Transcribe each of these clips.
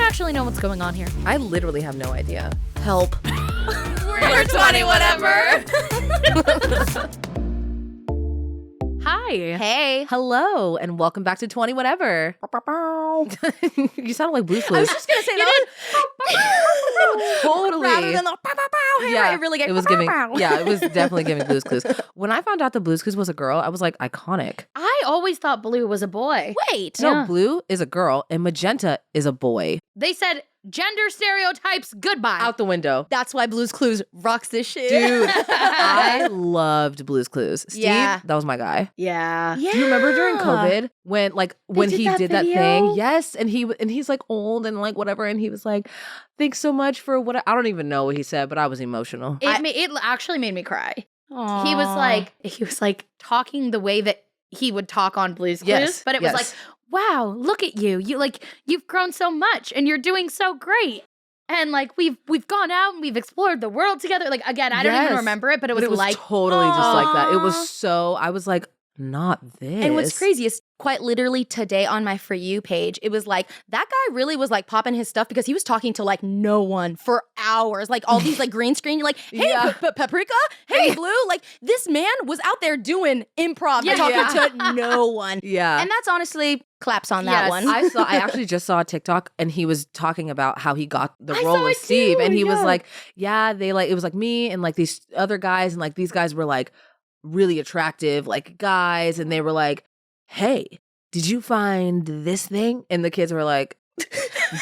actually know what's going on here. I literally have no idea. Help. We're 20 whatever. Hi. Hey. Hello, and welcome back to 20 Whatever. You sound like Blue's Clues. I was just going to say that. Totally. Rather than the hey, yeah, right, really get it was giving. Yeah, it was definitely giving Blue's Clues. When I found out that Blue's Clues was a girl, I was like, iconic. I always thought Blue was a boy. Wait. No, Blue is a girl and Magenta is a boy. They said gender stereotypes goodbye. Out the window. That's why Blue's Clues rocks this shit. Dude, I loved Blue's Clues. Steve, Yeah. that was my guy. Yeah. Yeah. Do you remember during COVID when he did that video? thing? Yes, and he's like old and like whatever, and he was like, "Thanks so much for what." I don't even know what he said, but I was emotional. It actually made me cry. He was like talking the way that he would talk on Blue's Clues, Yes, but it was yes. like, wow, look at you. You've grown so much and you're doing so great. And like we've gone out and we've explored the world together. Like again, I don't even Yes. remember it, but it was like totally just like that. It was so I was like, not this. And what's crazy is quite literally today on my For You page, it was like, that guy really was like popping his stuff because he was talking to like no one for hours. Like all these like green screen, you're like, hey, Yeah. Paprika, hey, Blue. Like this man was out there doing improv and talking to no one. Yeah. And that's honestly claps on that one. I actually just saw a TikTok and he was talking about how he got the I role saw of it Steve. too, And he was yeah. like, yeah, it was like me and like these other guys, and like these guys were like really attractive, like guys, and they were like, hey, did you find this thing? And the kids were like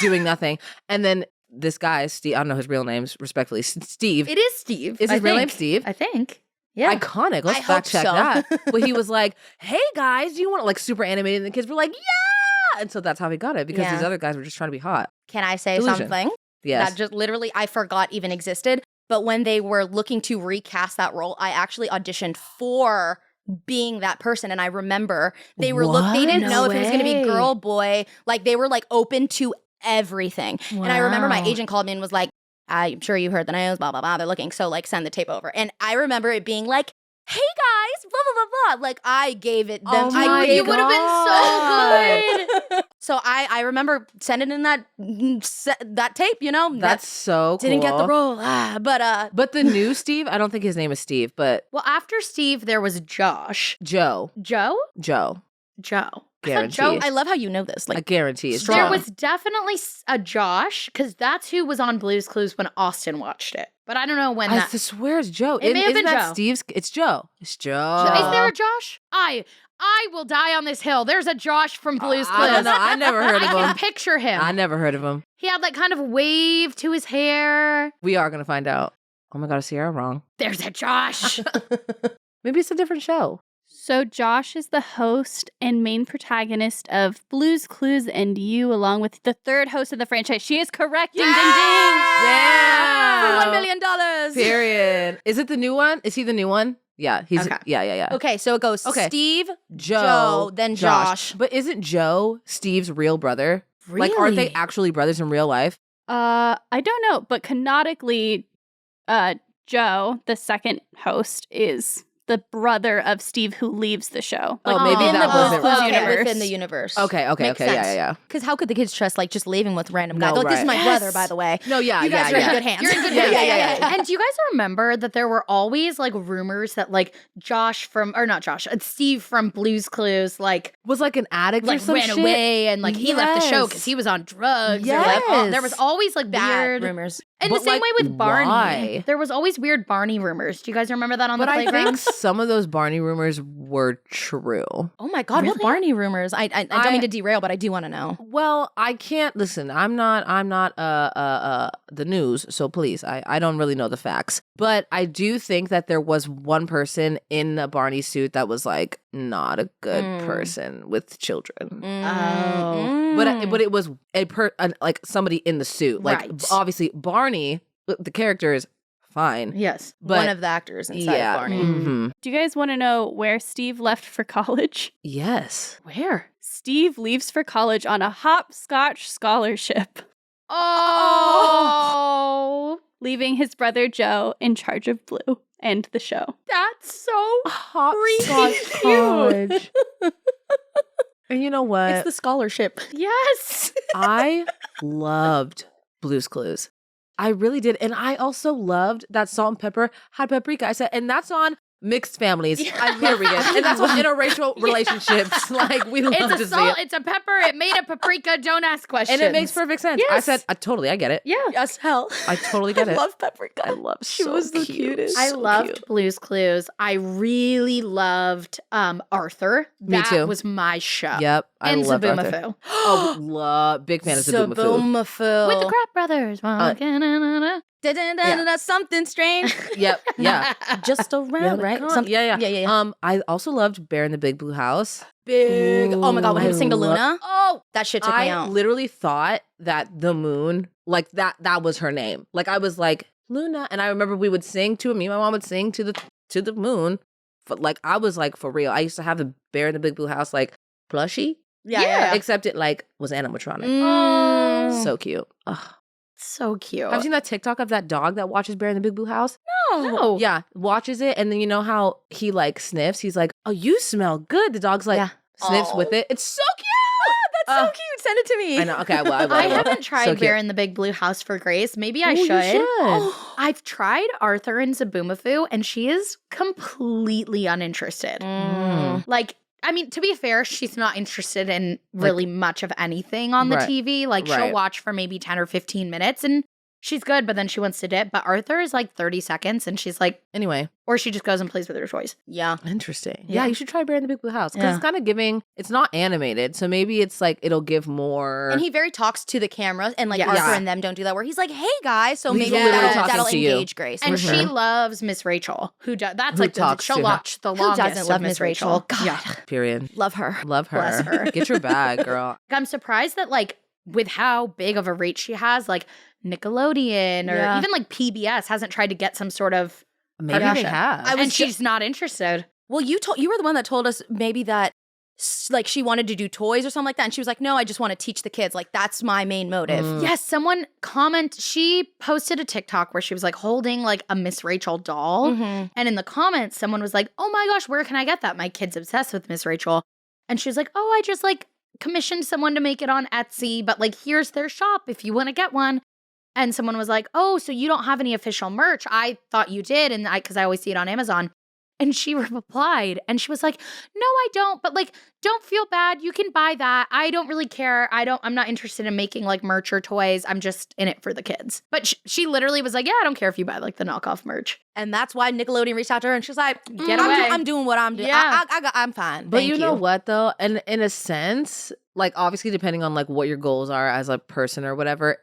doing nothing. And then this guy, Steve, I don't know his real name, respectfully, Steve. it is Steve. Is his real name Steve? I think. Yeah. Iconic. Let's I fact check hope so. that. But he was like, hey guys, do you want to, like, super animated? And the kids were like, yeah. And so that's how he got it, because Yeah. these other guys were just trying to be hot. Can I say Delusion. something? Yes. That just literally I forgot even existed. But when they were looking to recast that role, I actually auditioned for being that person. And I remember they were they didn't know if it was going to be girl, boy. Like they were like open to everything. Wow. And I remember my agent called me and was like, I'm sure you heard the names, blah, blah, blah. They're looking. So like send the tape over. And I remember it being like, hey guys, blah, blah, blah, blah. Like I gave it them. Oh my You would have been so good. So I remember sending in that tape, you know. That's so cool. Didn't get the role. But the new Steve, I don't think his name is Steve, but Well, after Steve, there was Josh. Joe. Joe? Joe. Guaranteed. Joe, I love how you know this. I Like guarantee it's There Joe. was definitely a Josh, because that's who was on Blue's Clues when Austin watched it. But I don't know when I that. swear it's Joe. It may have Isn't been that Joe. Steve's? It's Joe. It's Joe. Is there a Josh? I will die on this hill. There's a Josh from Blue's Clues. I don't know. I never heard I of can him. picture him. I never heard of him. He had like kind of a wave to his hair. We are going to find out. Oh my God, is Sierra wrong? There's a Josh. Maybe it's a different show. So Josh is the host and main protagonist of Blue's Clues and You, along with the third host of the franchise. She is correct. Ding, ding, ding. Yeah. for $1 million. Period. Is it the new one? Is he the new one? Yeah, he's Okay. yeah. Okay, so it goes Okay. Steve, Joe, then Josh. But isn't Joe Steve's real brother? Like, aren't they Really? actually brothers in real life? I don't know, but canonically, Joe, the second host, is the brother of Steve who leaves the show. Oh, maybe in that the wasn't- Blue's Clues Okay. universe. Within the universe. Okay, Makes sense. yeah. Because how could the kids trust like just leaving with random guys? No, Like, this is right. my brother, by the way. No, yeah, You guys are in good hands. You're in good Yeah, hands. yeah. And do you guys remember that there were always like rumors that like Steve from Blue's Clues like Was like an addict or some ran shit? away and like he left the show Yes. because he was on drugs. Yes. Or, like, there was always like Bad weird rumors. And the But, same like, way with Barney. why? There was always weird Barney rumors. Do you guys remember that on But the I playground? think some of those Barney rumors were true. Oh my God, what Really? Barney rumors? I don't mean to derail, but I do want to know. Well, I can't listen. I'm not the news, so please, I don't really know the facts. But I do think that there was one person in a Barney suit that was like not a good person with children. But it was like somebody in the suit. Like Right. obviously Barney, the character is fine. Yes. But one of the actors inside of Barney. mhm. Do you guys want to know where Steve left for college? Yes. Where? Steve leaves for college on a Hopscotch scholarship, Oh, leaving his brother Joe in charge of Blue and the show. that's so Hopscotch cute. And you know what? It's the scholarship. Yes. I loved Blue's Clues. I really did. And I also loved that Salt and Pepper had paprika. I said, and that's on mixed families. I period. And that's on interracial relationships. Like, we love It's to a see salt, it. it's a pepper, it made a paprika, don't ask questions. And it makes perfect sense. I Yes. said, I get it. Yeah. Yes, hell. I totally get it. I love paprika. I love She so was the cute. cutest. I So loved cute. Blue's Clues. I really loved Arthur. Me That too. was my show. Yep. I And love Arthur. Zaboomafu. Oh, big fan of Zaboomafu. Zaboomafu. With the Crap Brothers. Something strange. Yep. Yeah. Just around, right? Yeah. Yeah. I also loved Bear in the Big Blue House. Big. Oh my God, when he I would sing to love- Luna. Oh, that shit took me I out. literally thought that the moon, like that was her name. Like I was like, Luna. And I remember we would sing to me. My mom would sing to the moon. But like I was like, for real. I used to have the Bear in the Big Blue House like plushie. Yeah. Except it like was animatronic. Mm. So cute. Ugh. So cute. Have you seen that TikTok of that dog that watches Bear in the Big Blue House? No. Yeah, watches it, and then you know how he like sniffs. He's like, "Oh, you smell good." The dog's like Yeah. sniffs Oh. with it. It's so cute. That's so cute. Send it to me. I know. Okay, well, I will. I will. haven't tried So cute. Bear in the Big Blue House for Grace. Maybe I Ooh, you should. I've tried Arthur and Zaboomafu, and she is completely uninterested. Mm. Like, I mean, to be fair, she's not interested in really much of anything on the Right. TV. Like, she'll Right. watch for maybe 10 or 15 minutes, and she's good, but then she wants to dip. But Arthur is like 30 seconds, and she's like, Anyway, or she just goes and plays with her toys. Yeah. interesting. Yeah. Yeah, you should try Bear in the Big Blue House because Yeah. it's kind of giving. It's not animated, so maybe it's like it'll give more. And he very talks to the camera, and like Yes. Arthur Yeah. and them don't do that. Where he's like, "Hey guys," so He's maybe literally that'll talking to you. engage Grace. And for she sure. loves Miss Rachel, who does. That's Who like talks she'll to her. watch the Who longest doesn't of love Miss Miss Rachel? God. Yeah. Period. Love her. Love her. Bless her. Get your bag, girl. I'm surprised that like with how big of a reach she has, like Nickelodeon or Yeah. even like PBS hasn't tried to get some sort of Maybe they Kardashian. have. I was and she's not interested. Well, you were the one that told us maybe that like she wanted to do toys or something like that, and she was like, "No, I just want to teach the kids. Like that's my main motive." Mm. Yes, someone she posted a TikTok where she was like holding like a Miss Rachel doll. Mhm. And in the comments, someone was like, "Oh my gosh, where can I get that? My kid's obsessed with Miss Rachel." And she was like, "Oh, I just like commissioned someone to make it on Etsy, but like here's their shop if you want to get one." And someone was like, "Oh, so you don't have any official merch? I thought you did." And because I always see it on Amazon. And she replied and she was like, "No, I don't, but like don't feel bad. You can buy that. I don't really care. I'm not interested in making like merch or toys. I'm just in it for the kids." But she literally was like, "Yeah, I don't care if you buy like the knockoff merch." And that's why Nickelodeon reached out to her, and she's like, Get I'm, away. I'm doing what I'm doing. Yeah. I'm fine. But Thank you know what though? And in a sense, like obviously depending on like what your goals are as a person or whatever,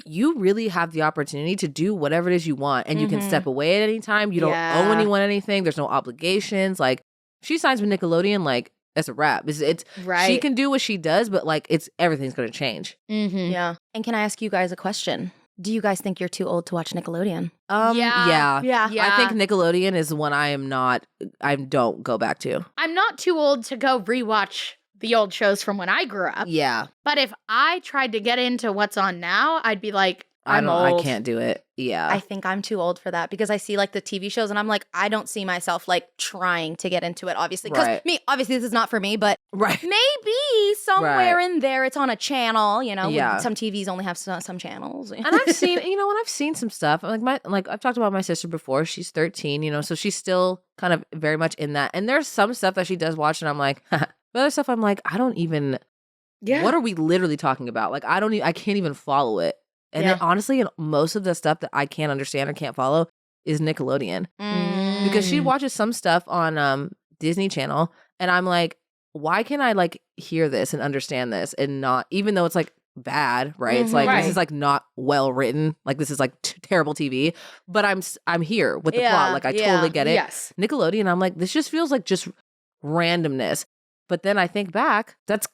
you really have the opportunity to do whatever it is you want, and you can Mhm. step away at any time. You don't Yeah. owe anyone anything. There's no obligations. Like she signs with Nickelodeon, like it's a wrap. It's Right. she can do what she does, but like everything's gonna change. Mm-hmm. Yeah. And can I ask you guys a question? Do you guys think you're too old to watch Nickelodeon? Yeah. Yeah. Yeah. I think Nickelodeon is the one I don't go back to. I'm not too old to go rewatch the old shows from when I grew up. Yeah. But if I tried to get into what's on now, I'd be like, I'm I old. can't do it. Yeah. I think I'm too old for that because I see like the TV shows and I'm like, I don't see myself like trying to get into it, obviously. Because Right. obviously this is not for me, but right. maybe somewhere Right. in there it's on a channel, you know. Yeah. Some TVs only have some channels. And I've seen, when I've seen some stuff, like I've talked about my sister before. She's 13, so she's still kind of very much in that. And there's some stuff that she does watch, and I'm like, but other stuff I'm like, I don't even. Yeah. What are we literally talking about? Like, I can't even follow it. And then honestly, most of the stuff that I can't understand or can't follow is Nickelodeon because she watches some stuff on Disney Channel, and I'm like, why can't I like hear this and understand this and not, even though it's like bad, right? It's like Right. this is like not well written, like this is like terrible TV, but I'm here with the plot, like I totally get it. Yes. Nickelodeon, I'm like, this just feels like just randomness. But then I think back, that's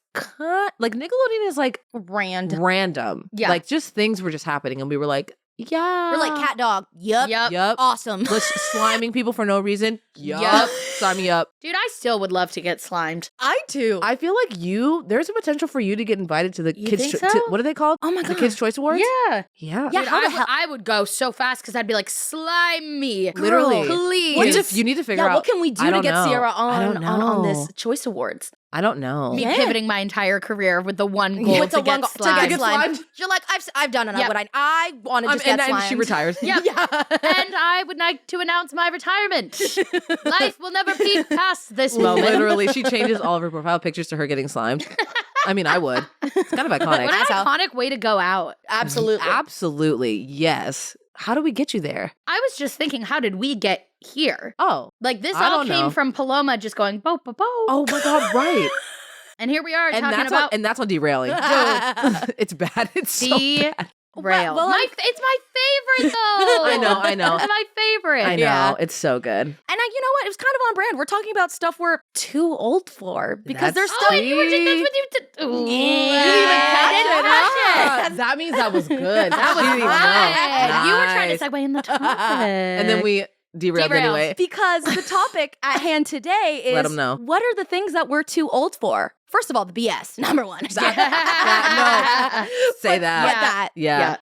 like Nickelodeon is like random. Yeah. Like just things were just happening and we were like, yeah. We're like cat dog. Yup. Yup. Awesome. Just sliming people for no reason. Yup. Yup. Sign me up. Dude, I still would love to get slimed. I do. I feel like there's a potential for you to get invited to the You kids. think so? What are they called? Oh my The God. Kids Choice Awards? Yeah. Yeah. Yeah, Dude, how the I, hell- I would go so fast because I'd be like, slime me. Literally. Please. You need to figure out. What can we do I to don't get know. Sierra I don't on know. this Choice Awards? I don't know. Me Yeah. pivoting my entire career with the one goal With the to one get goal slimed. to get slimed. You're like, I've done enough. Yep. What I want to just get and slimed. she retires. Yep. Yeah. And I would like to announce my retirement. Life will never peak past this moment. Literally, she changes all of her profile pictures to her getting slimed. I mean, I would. It's kind of iconic. What an Asshole. iconic way to go out. Absolutely. Absolutely. Yes. How do we get you there? I was just thinking, how did we get here? Oh. Like this I all don't came know. from Paloma just going bo bo bo. Oh my God, right. And here we are and talking that's about and that's on derailing. It's bad. It's so bad. derail. Well, It's my favorite though. I know. It's my favorite. I know. Yeah. It's so good. And you know what? It was kind of on brand. We're talking about stuff we're too old for because there's That's stuff. Oh, and you were just that's what you Yeah. Ooh, You didn't even catch I didn't it, catch Ah, that means that was good. That was She even right. You were trying Nice. to segue in the topic. And then we derailed anyway. Because the topic at hand today is Let 'em know. what are the things that we're too old for? First of all, the BS, number one. No. Say But that. that. Yeah.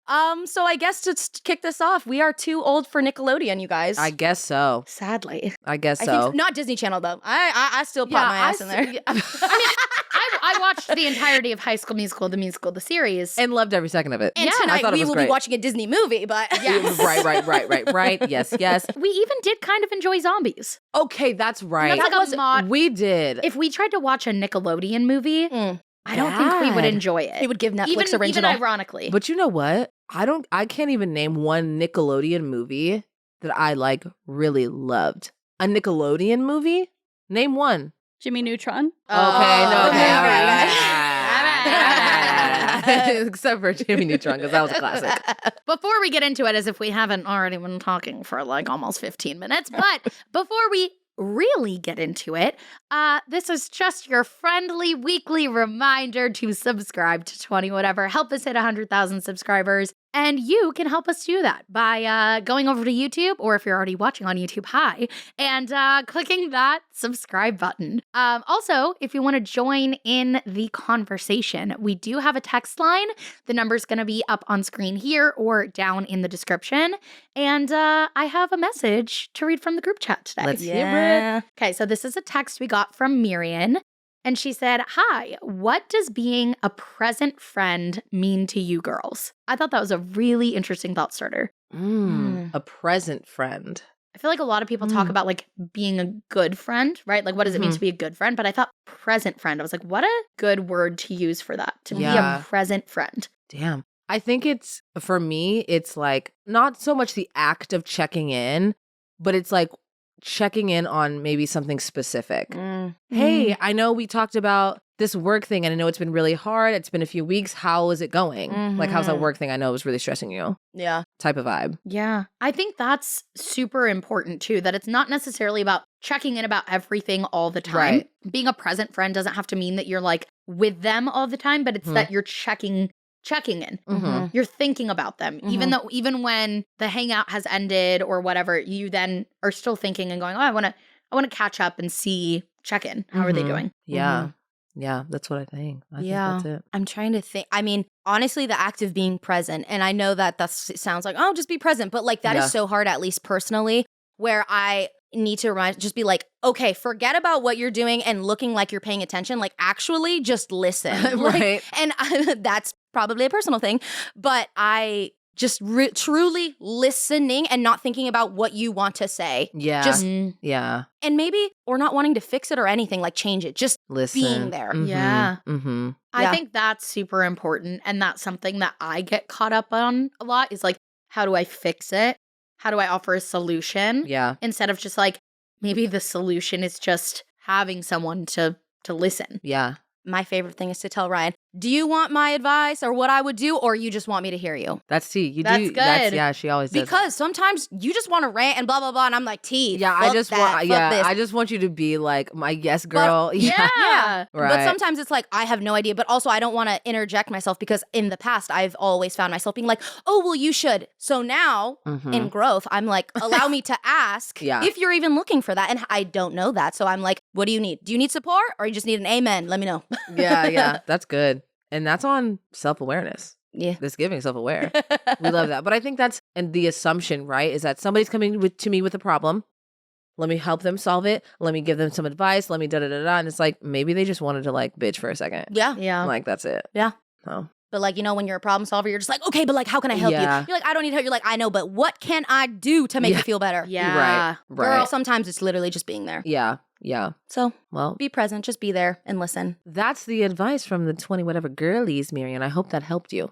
So I guess to kick this off, we are too old for Nickelodeon, you guys. I guess so. Sadly. I guess I so. think not Disney Channel though. I still pop my ass in there. I watched the entirety of High School Musical, the musical, the series. And loved every second of it. And Yeah. I tonight thought it we was will great. be watching a Disney movie, but Yes. Right. Yes. We even did kind of enjoy zombies. Okay, that's right. That's like a mod. We did. If we tried to watch a Nickelodeon movie, I don't think we would Bad. enjoy it. it would give Netflix even original. ironically. But you know what? I can't even name one Nickelodeon movie that I like really loved. A Nickelodeon movie? Name one. Jimmy Neutron. Okay, all right. Okay. Except for Jimmy Neutron, because that was a classic. Before we get into it, as if we haven't already been talking for like almost 15 minutes, but before we really get into it, this is just your friendly weekly reminder to subscribe to 20 whatever. Help us hit 100,000 subscribers. And you can help us do that by going over to YouTube, or if you're already watching on YouTube, hi, and clicking that subscribe button. Also, if you want to join in the conversation, we do have a text line. The number's going to be up on screen here or down in the description. And I have a message to read from the group chat today. Let's hear Yeah. Okay, so this is a text we got from Riayn. And she said, "Hi, what does being a present friend mean to you girls?" I thought that was a really interesting thought starter. A present friend. I feel like a lot of people talk about like being a good friend, right? Like, what does it mean to be a good friend? But I thought present friend, I was like, what a good word to use for that, to be Yeah. a present friend. Damn. I think it's, for me, it's like not so much the act of checking in, but it's like checking in on maybe something specific. Hey, I know we talked about this work thing and I know it's been really hard. It's been a few weeks. How is it going? Like, how's that work thing? I know it was really stressing you. Yeah. Type of vibe. Yeah. I think that's super important too, that it's not necessarily about checking in about everything all the time. Right. Being a present friend doesn't have to mean that you're like with them all the time, but it's that you're checking in. Mhm. You're thinking about them. Even when the hangout has ended or whatever, you then are still thinking and going, "Oh, I want to catch up and check in. How are they Mhm. doing?" Yeah. Yeah, that's what I think. I think that's it. I'm trying to think. I mean, honestly, the act of being present, and I know that sounds like, oh, just be present, but like that Yeah. is so hard, at least personally, where I need to just be like, okay, forget about what you're doing and looking like you're paying attention. Like, actually, just listen. Like, Right. and that's probably a personal thing, but I just truly listening and not thinking about what you want to say. Yeah. Just- yeah. And maybe, or not wanting to fix it or anything, like change it. Just Listen. being there. Yeah. Mm-hmm. I Yeah. think that's super important. And that's something that I get caught up on a lot is like, how do I fix it? How do I offer a solution? Yeah. Instead of just like, maybe the solution is just having someone to listen. Yeah. My favorite thing is to tell Riayn, do you want my advice or what I would do, or you just want me to hear you? That's T. You That's do. good. Yeah, she always does. Because sometimes you just want to rant and blah, blah, blah. And I'm like, T, Yeah, fuck I just that, want. fuck Yeah, this. I just want you to be like my yes girl. Yeah. Right. But sometimes it's like, I have no idea. But also, I don't want to interject myself because in the past, I've always found myself being like, oh, well, you should. So now Mhm. in growth, I'm like, allow me to ask Yeah. if you're even looking for that. And I don't know that. So I'm like, what do you need? Do you need support or you just need an amen? Let me know. yeah. That's good. And that's on self-awareness. Yeah. That's giving self-aware. We love that. But I think that's, and the assumption, right, is that somebody's coming to me with a problem let me help them solve it. Let me give them some advice. Let me da-da-da-da. And it's like, maybe they just wanted to like bitch for a second. Yeah. Yeah. Like, that's it. Yeah. Oh. But like, you know, when you're a problem solver, you're just like, okay, but like, how can I help Yeah. you? You're like, I don't need help. You're like, I know, but what can I do to make Yeah. you feel better? Yeah. Right. Girl, sometimes it's literally just being there. Yeah. Yeah. So Well, be present, just be there and listen. that's the advice from the 20 whatever girlies, Miriam. I hope that helped you.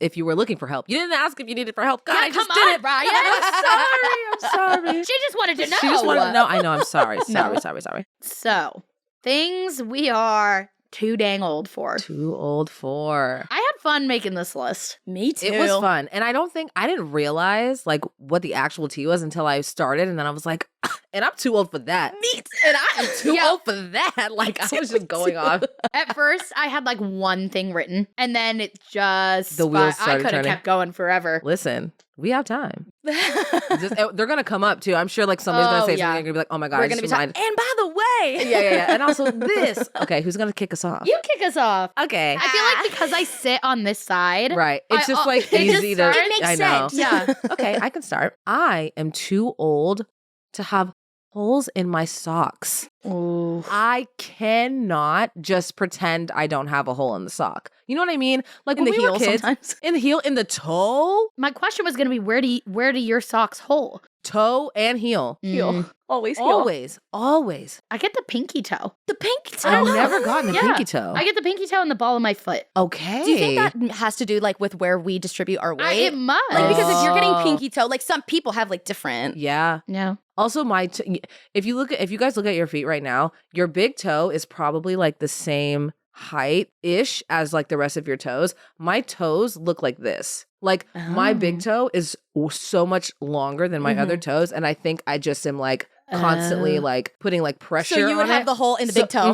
If you were looking for help. You didn't ask if you needed for help. God, I just did it. Brian. I'm sorry. She just wanted to know. She just wanted to know. I know. I'm sorry. No. Sorry. So, things we are too dang old for. Too old for. I had fun making this list. Me too. It was fun. And I didn't realize like what the actual tea was until I started. And then I was like, and I'm too old for that. Me too. And I am too old for that. Like I was just going on. At first, I had like one thing written, and then it just The wheels I started could have turning. kept going forever. Listen, we have time. They're gonna come up too. I'm sure like somebody's gonna Oh, say yeah. something. You're gonna be like, oh my god, We're I gonna just be reminded- And by the way, yeah. And also this. Okay, who's gonna kick us off? You kick us off. Okay. I feel like because I sit on this side, Right. It's I- just like it just easy to. starts- It makes I know. sense. Yeah. Okay, I can start. I am too old to have holes in my socks. Ooh. I cannot just pretend I don't have a hole in the sock. You know what I mean? Like in when the we were heel kids, sometimes. in the heel, in the toe, My question was going to be where do your socks hole? toe and heel. Mm. Always heel. Always. I get the pinky toe. The pink toe. I've never gotten a Yeah. pinky toe. I get the pinky toe and the ball of my foot. Okay. Do you think that has to do like with where we distribute our weight? It must. Like because if you're getting Oh. pinky toe, like some people have like different. Yeah. No. Also, if you guys look at your feet right now, your big toe is probably like the same height-ish as like the rest of your toes. My toes look like this. Like my big toe is so much longer than my other toes, and I think I just am like constantly like putting like pressure. So you would on have it. the hole in the big toe.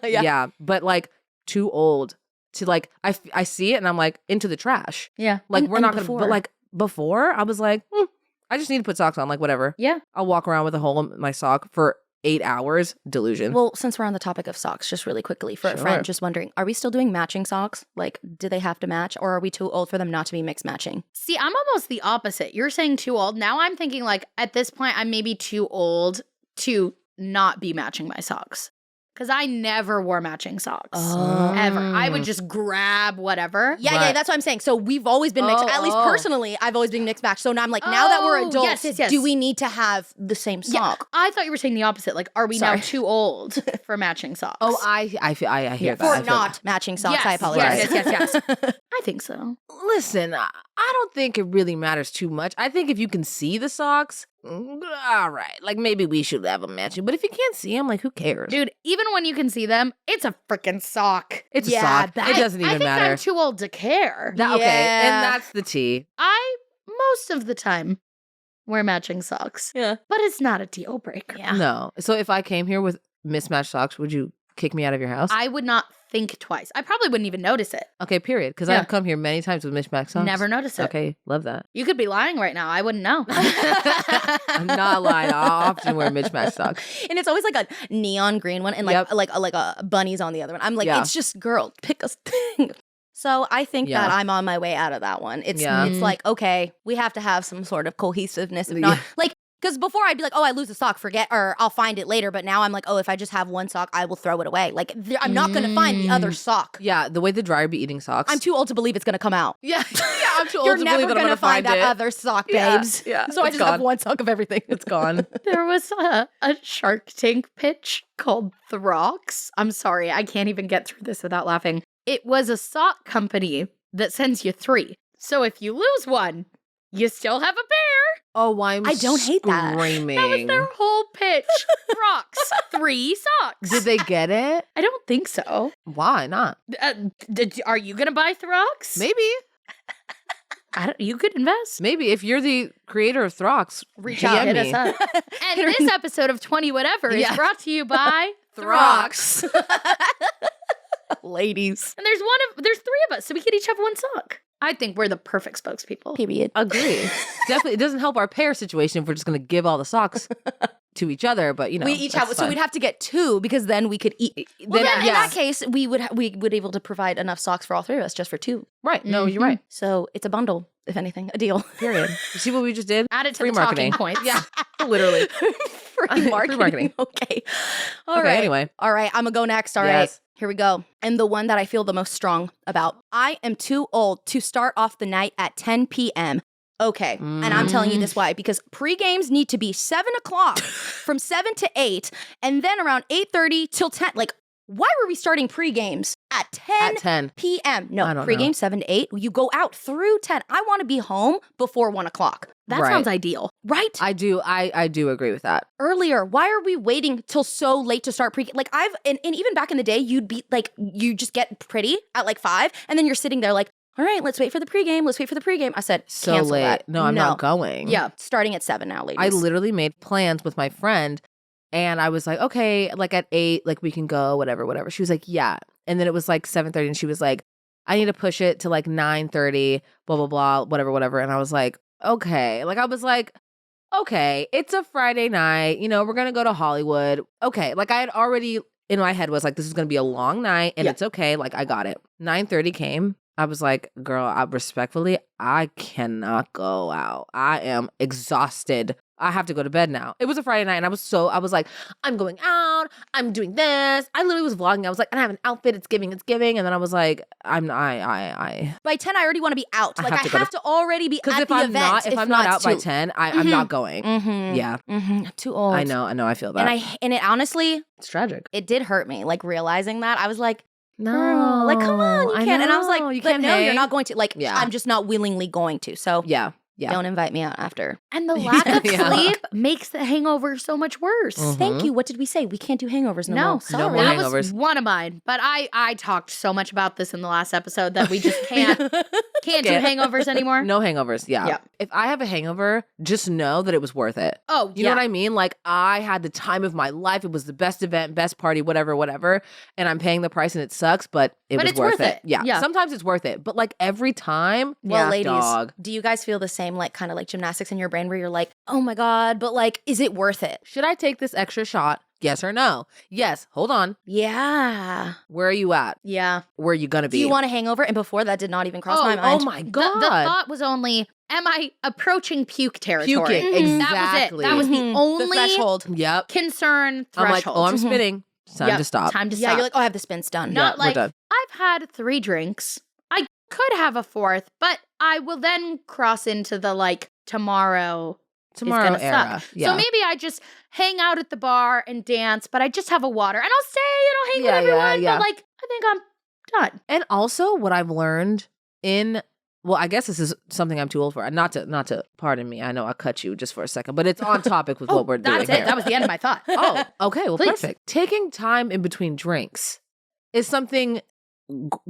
Yeah. Yeah, but like too old to like. I see it and I'm like into the trash. Yeah. Like And- we're and not gonna. before. But like before, I was like, I just need to put socks on. Like whatever. Yeah. I'll walk around with a hole in my sock for 8 hours. Delusion. Well, since we're on the topic of socks, just really quickly for a Sure. friend, just wondering, are we still doing matching socks? Like, do they have to match, or are we too old for them not to be mixed matching? See, I'm almost the opposite. You're saying too old. Now I'm thinking like at this point I'm maybe too old to not be matching my socks. Because I never wore matching socks. Ever. I would just grab whatever. Yeah, Right. that's what I'm saying. So we've always been mixed. At least personally, I've always been mixed match. So now I'm like, now that we're Oh, adults, yes. do we need to have the same Yeah, sock? I thought you were saying the opposite. Like, are we Sorry. now too old for matching socks? oh, I hear that. For I feel not matching socks, Yes, I apologize. yes. I think so. Listen, I don't think it really matters too much. I think if you can see the socks, all right, like maybe we should have them matching. But if you can't see them, like who cares? Dude, even when you can see them, it's a freaking sock. It's Yeah, a sock. that- It doesn't I even think matter. I'm too old to care. Okay, and Yeah. that's the tea. I, most of the time, wear matching socks. Yeah. But it's not a deal breaker. Yeah. No. So if I came here with mismatched socks, would you kick me out of your house? I would not think twice. I probably wouldn't even notice it. Okay, period. Because Yeah. I've come here many times with mismatched socks. Never notice it. Okay, love that. You could be lying right now. I wouldn't know. I'm not lying. I often wear mismatched socks. And it's always like a neon green one and like Yep. like a bunnies on the other one. I'm like, Yeah. it's just girl, pick a thing. So I think Yeah. that I'm on my way out of that one. It's Yeah. it's like, okay, we have to have some sort of cohesiveness. If not, Yeah. like, because before I'd be like, oh, I lose a sock, forget, or I'll find it later. But now I'm like, oh, if I just have one sock, I will throw it away. Like, I'm not going to find the other sock. Yeah, the way the dryer be eating socks. I'm too old to believe it's going to come out. Yeah, I'm too old You're to never believe that I'm gonna gonna find that it. other sock, Yeah, babes. yeah, So I it's just have gone. one sock of everything. It's gone. There was a Shark Tank pitch called Throx. I'm sorry, I can't even get through this without laughing. It was a sock company that sends you 3. So if you lose one, you still have a pair. Oh, I'm I don't hate that. screaming. That was their whole pitch. Throx, 3 socks. Did they get it? I don't think so. Why not? Are you gonna buy Throx? Maybe. You could invest. Maybe if you're the creator of Throx, Reach DM out, hit me. us up. And this episode of 20 Whatever is Yeah. brought to you by Throx. Ladies. And there's 3 of us, so we could each have one sock. I think we're the perfect spokespeople. Period. Agree. Definitely, it doesn't help our pair situation if we're just going to give all the socks to each other. But you know, We each that's have, so fine. we'd have to get 2 because then we could eat. Well, Then- then in yeah. that case, we would able to provide enough socks for all 3 of us just for 2. Right. No, you're right. So it's a bundle. if anything, a deal. Period. You see what we just did? Add it to Free the marketing. talking points. Yeah, literally. Free marketing. Okay. All right. Anyway. All right. I'm going to go next. All right. Yes. Here we go. And the one that I feel the most strong about. I am too old to start off the night at 10 p.m. Okay. And I'm telling you this why. Because pre-games need to be 7 o'clock from 7 to 8. And then around 8:30 till 10. Like, why were we starting pre-games at 10 p.m.? I No, don't pre-game know. 7 to 8. You go out through 10. I want to be home before 1 o'clock. That Right. sounds ideal. Right? I do agree with that. Earlier, why are we waiting till so late to start pre? Like and even back in the day, you'd be like, you just get pretty at like 5, and then you're sitting there like, all right, let's wait for the pregame. Let's wait for the pregame. I said, So cancel late. that. No, I'm not going. Yeah, starting at 7 now, ladies. I literally made plans with my friend and I was like, okay, like at 8, like we can go, whatever. She was like, yeah. And then it was like 7:30 and she was like, I need to push it to like 9:30, blah, blah, blah, whatever. And I was like, okay. Like I was like, okay, it's a Friday night. You know, we're going to go to Hollywood. Okay. Like I had already in my head was like, this is going to be a long night and it's okay. Like I got it. 9:30 came. I was like, girl, I cannot go out. I am exhausted. I have to go to bed now. It was a Friday night and I was like, I'm going out. I'm doing this. I literally was vlogging. I was like, I have an outfit. It's giving. And then I was like, By 10, I already want to be out. Like I have to already be at if the I'm event. if I'm not out by 10, I'm not going. Yeah. Too old. I know. I feel that. And it honestly, it's tragic. it did hurt me. Like realizing that, I was like, No. girl, like come on, you can't. And I was like, you but can't no, hang. you're not going to. Like, Yeah. I'm just not willingly going to. So Yeah. don't invite me out after. And the lack of Yeah. sleep makes the hangover so much worse. Thank you. What did we say? We can't do hangovers no more. No, Sorry. more that hangovers. was one of mine. But I talked so much about this in the last episode that we just can't do hangovers anymore. No hangovers. Yeah. Yeah. If I have a hangover, just know that it was worth it. Oh, You know what I mean? Like I had the time of my life. It was the best event, best party, whatever. And I'm paying the price and it sucks, but it was it's worth worth it. it. Yeah. Yeah. Sometimes it's worth it. But like every time, Well, yeah, ladies, dog. do you guys feel the same, like kind of like gymnastics in your brain where you're like, oh my God, but like, is it worth it? Should I take this extra shot? Yes or no? Yes. Hold on. Yeah. Where are you at? Yeah. Where are you going to be? Do you want a hangover? And before that did not even cross my mind. Oh my The God. thought was only, am I approaching puke territory? Puking. That was it. That was Mhm. the only The threshold. Yep. concern I'm like, threshold. oh, I'm spitting. It's time Yep, to stop. Time to Yeah, stop. you're like, oh, I have the spins done. No. Not we're like, done. I've had 3 drinks. I could have a 4th, but I will then cross into the like, tomorrow Tomorrow gonna era. suck. Yeah. So maybe I just hang out at the bar and dance, but I just have a water and I'll stay and I'll hang with everyone. yeah. But like, I think I'm done. And also what I've learned well, I guess this is something I'm too old for. Not to pardon me. I know I cut you just for a second, but it's on topic with what we're doing That's here. it. That was the end of my thought. Oh, okay. Well, Please. perfect. Taking time in between drinks is something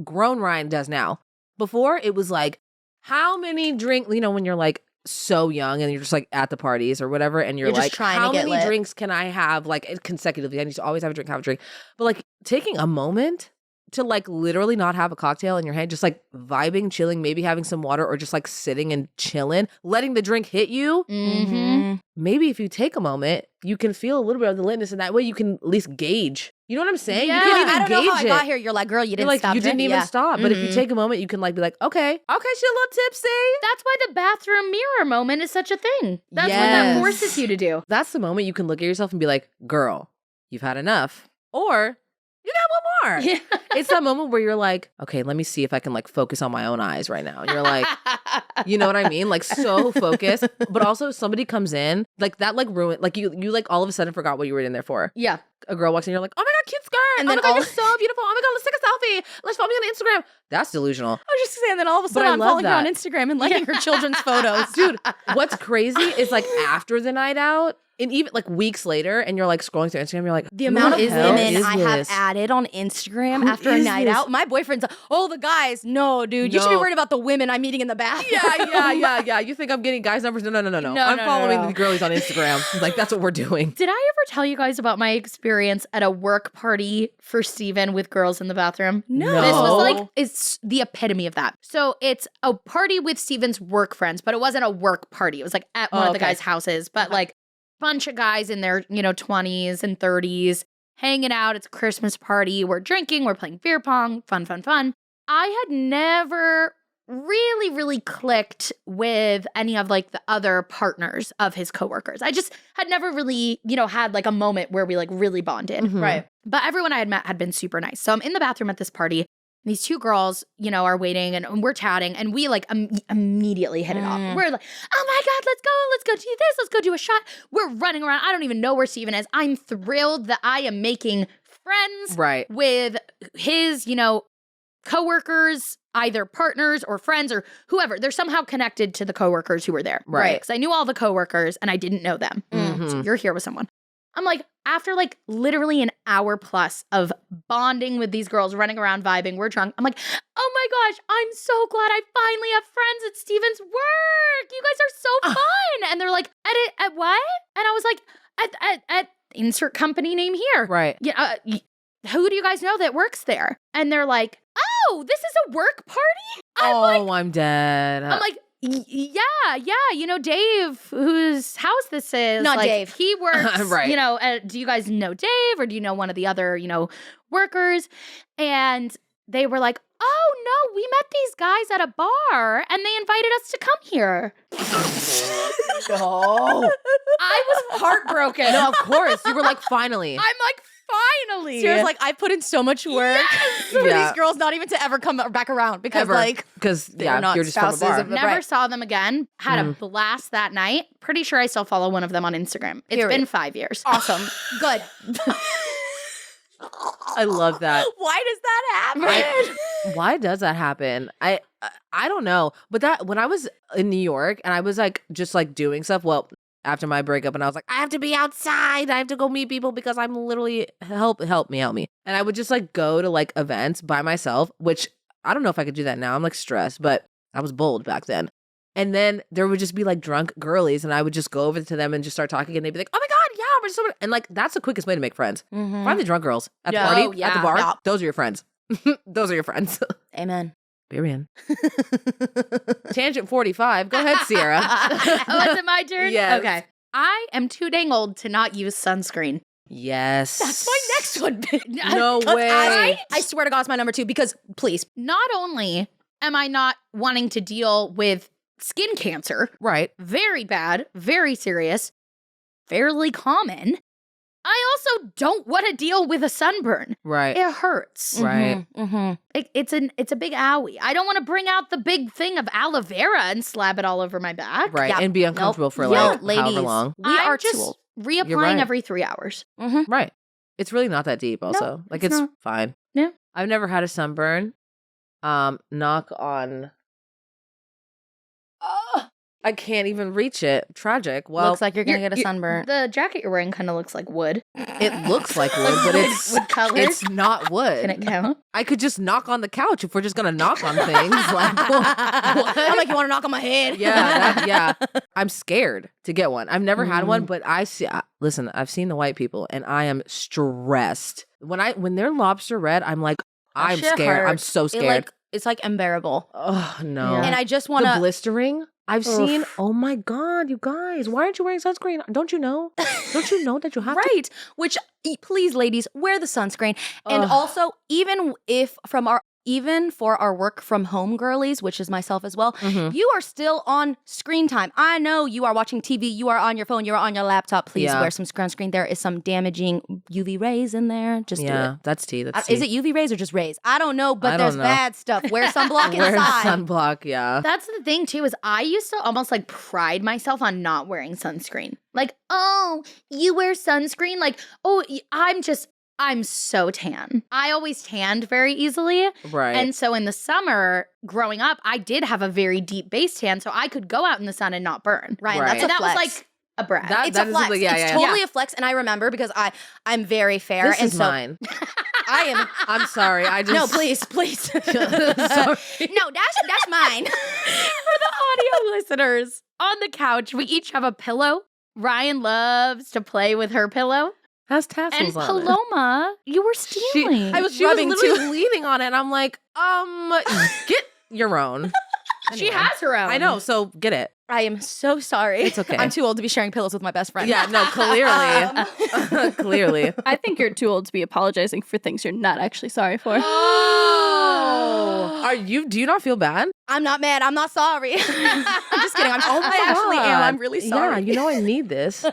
grown Riayn does now. Before, it was like, how many drinks, when you're like so young and you're just like at the parties or whatever, and you're You're just like, trying to how get many lit. drinks can I have like consecutively? I need to always have a drink. But like taking a moment to like literally not have a cocktail in your hand, just like vibing, chilling, maybe having some water or just like sitting and chilling, letting the drink hit you. Mm-hmm. Maybe if you take a moment, you can feel a little bit of the litness, and that way you can at least gauge. You know what I'm saying? Yeah. You can't even I don't know how I gauge got it. here. You're like, girl, you You're didn't like, stop you didn't drinking. even Yeah. stop. But if you Mhm. take a moment, you can like be like, okay, she's a little tipsy. That's why the bathroom mirror moment is such a thing. That's what Yes. that forces you to do. That's the moment you can look at yourself and be like, girl, you've had enough. Or you got one more. Yeah. It's that moment where you're like, okay, let me see if I can like focus on my own eyes right now. And you're like, you know what I mean? Like so focused. But also somebody comes in, like that like ruined, like you like all of a sudden forgot what you were in there for. Yeah. A girl walks in, you're like, oh my God, cute skirt. And Oh then my God, all- you're so beautiful. Oh my God, let's take a selfie. Let's follow me on Instagram. That's delusional. I was just saying that all of a But sudden I I'm love following her on that. Instagram and liking her children's photos. Dude, what's crazy is like after the night out, and even like weeks later, and you're like scrolling through Instagram, you're like, The who amount of the hell women is I have this? added on Instagram Who after a is night this? out. My boyfriend's like, oh, the guys. No, dude. You should be No. worried about the women I'm meeting in the bathroom. Yeah. You think I'm getting guys' numbers? No. I'm no, following no. the girlies on Instagram. Like, that's what we're doing. Did I ever tell you guys about my experience at a work party for Steven with girls in the bathroom? No. This was No. like, it's the epitome of that. So it's a party with Steven's work friends, but it wasn't a work party. It was like at one of the okay. guys' houses, but like bunch of guys in their, 20s and 30s hanging out. It's a Christmas party. We're drinking, we're playing beer pong, fun. I had never really, really clicked with any of like the other partners of his coworkers. I just had never really, had like a moment where we like really bonded. Mhm. Right. But everyone I had met had been super nice. So I'm in the bathroom at this party. These two girls, are waiting and we're chatting and we like immediately hit it off. We're like, oh my God, let's go do this. Let's go do a shot. We're running around. I don't even know where Steven is. I'm thrilled that I am making friends Right. with his, coworkers, either partners or friends or whoever. They're somehow connected to the coworkers who were there. Right. Because I knew all the coworkers and I didn't know them. Mhm. So you're here with someone. I'm like, after like literally an hour plus of bonding with these girls, running around, vibing, we're drunk. I'm like, oh my gosh, I'm so glad I finally have friends at Steven's work. You guys are so fun. And they're like, at what? And I was like, at insert company name here. Right. Yeah. Who do you guys know that works there? And they're like, oh, this is a work party? I'm dead. I'm like, yeah. Dave, whose house this is. Not like, Dave. He works, Right. do you guys know Dave or do you know one of the other, workers? And they were like, oh, no, we met these guys at a bar and they invited us to come here. No. I was heartbroken. No, of course. You were like, finally. I'm like, finally. Sierra's like, I put in so much work for Yeah. these girls not even to ever come back around because Ever. Because, they're not you're just from a spouses bar. of the- Never Right. saw them again. Had a blast that night. Pretty sure I still follow one of them on Instagram. It's Period. been 5 years. awesome. Good. I love that. Why does that happen? Why does that happen? I don't know. But that when I was in New York and I was like just like doing stuff, well, after my breakup and I was like, I have to be outside. I have to go meet people because I'm literally help me. And I would just like go to like events by myself, which I don't know if I could do that now. I'm like stressed, but I was bold back then. And then there would just be like drunk girlies and I would just go over to them and just start talking and they'd be like, oh my God, yeah, we're just so and like that's the quickest way to make friends. Find the drunk girls at the Yeah. party, Oh, at yeah. the bar. Yeah. Those are your friends. Those are your friends. Amen. Riayn. Tangent 45. Go ahead, Sierra. Oh, is it my turn? Yes. Okay. I am too dang old to not use sunscreen. Yes. That's my next one. No 'Cause way. I swear to God, it's my number 2 because please. Not only am I not wanting to deal with skin cancer, Right. very bad, very serious, fairly common, I also don't want to deal with a sunburn. Right. It hurts. Right. Mm-hmm. It's a big owie. I don't want to bring out the big thing of aloe vera and slap it all over my back. Right. Yeah. And be uncomfortable for Yeah, like ladies. however long. We I'm are just too old. reapplying right. every 3 hours. Right. It's really not that deep also. Like it's it's not. fine. Yeah. I've never had a sunburn. Knock on. Oh, I can't even reach it. Tragic. Well, Looks like you're gonna get a sunburn. The jacket you're wearing kind of looks like wood. it looks like wood, but it's wood colored. it's not wood. Can it count? I could just knock on the couch if we're just gonna knock on things. Like, what? I'm like, you want to knock on my head? Yeah. I'm scared to get one. I've never had one, but I see. Listen, I've seen the white people, and I am stressed when they're lobster red. I'm like, I'm shit scared. I'm hurts. so scared. It's like unbearable. Oh no! Yeah. And I just want The to. blistering. I've seen. Oh my God, you guys! Why aren't you wearing sunscreen? Don't you know? Don't you know that you have to? Right. Which, please, ladies, wear the sunscreen. And Ugh. also, even for our work from home girlies, which is myself as well, Mhm. you are still on screen time. I know you are watching TV, you are on your phone, you're on your laptop. Please Yeah. wear some sunscreen. There is some damaging UV rays in there. Just do Yeah, it. that's tea. That's tea. Is it UV rays or just rays? I don't know, but I there's don't know. bad stuff. Wear sunblock Wear inside. sunblock? Yeah. That's the thing too, is I used to almost like pride myself on not wearing sunscreen. Like, oh, you wear sunscreen? Like, oh, I'm so tan. I always tanned very easily. Right. And so in the summer, growing up, I did have a very deep base tan, so I could go out in the sun and not burn. Ryan, Right. that's a And that was flex. like a brag. That- It's a is flex. like- yeah, it's yeah, totally a flex, and I remember because I'm very fair, this and is so mine. I am. I'm sorry. I just No, please. Sorry. No, that's mine. For the audio listeners, on the couch, we each have a pillow. Ryan loves to play with her pillow. Has tassels And on it. Paloma, you were stealing. I was She was rubbing literally leaning on it, and I'm like, get your own. She Anyway. has her own. I know, so get it. I am so sorry. It's okay. I'm too old to be sharing pillows with my best friend. Yeah, no, clearly. Clearly. I think you're too old to be apologizing for things you're not actually sorry for. Oh. Do you not feel bad? I'm not mad. I'm not sorry. I'm just kidding. I actually am. I'm really sorry. Yeah, I need this.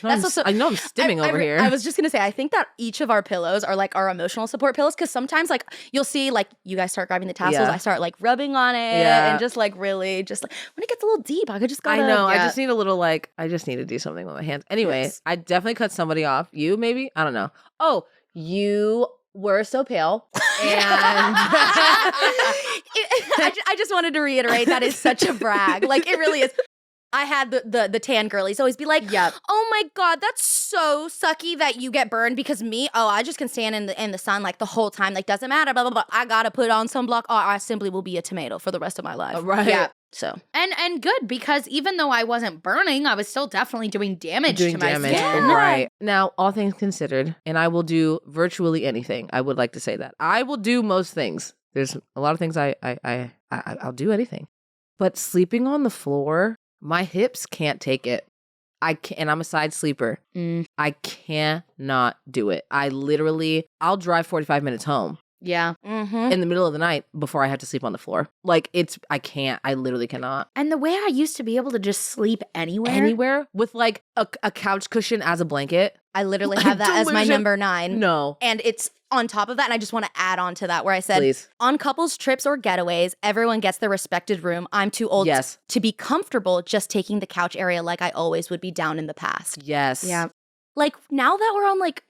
That's also. I know I'm stimming over here. I was just gonna say, I think that each of our pillows are like our emotional support pillows, because sometimes like you'll see like you guys start grabbing the tassels, I start like rubbing on it and just like really just like when it gets a little deep, I could just gotta. I know. I just need a little I just need to do something with my hands. Anyway, I definitely cut somebody off. You maybe? I don't know. Oh, you were so pale. And I just wanted to reiterate that is such a brag. Like it really is. I had the tan girlies always be like, oh my God, that's so sucky that you get burned because me, I just can stand in the sun like the whole time. Like doesn't matter, blah, blah, blah. I gotta put on sunblock or I simply will be a tomato for the rest of my life. Right. Yeah. So and good, because even though I wasn't burning, I was still definitely doing damage to my skin. Right. Now, all things considered, and I will do virtually anything. I would like to say that. I will do most things. There's a lot of things I'll do anything. But sleeping on the floor, my hips can't take it. And I'm a side sleeper. I cannot do it. I'll drive 45 minutes home. Yeah. In the middle of the night before I have to sleep on the floor. Like I literally cannot. And the way I used to be able to just sleep anywhere with like a couch cushion as a blanket. I literally have that as my number 9. No. And it's on top of that, and I just want to add on to that where I said, Please. On couples trips or getaways, everyone gets their respected room. I'm too old to be comfortable just taking the couch area like I always would be down in the past. Yes. Yeah. Like now that we're on like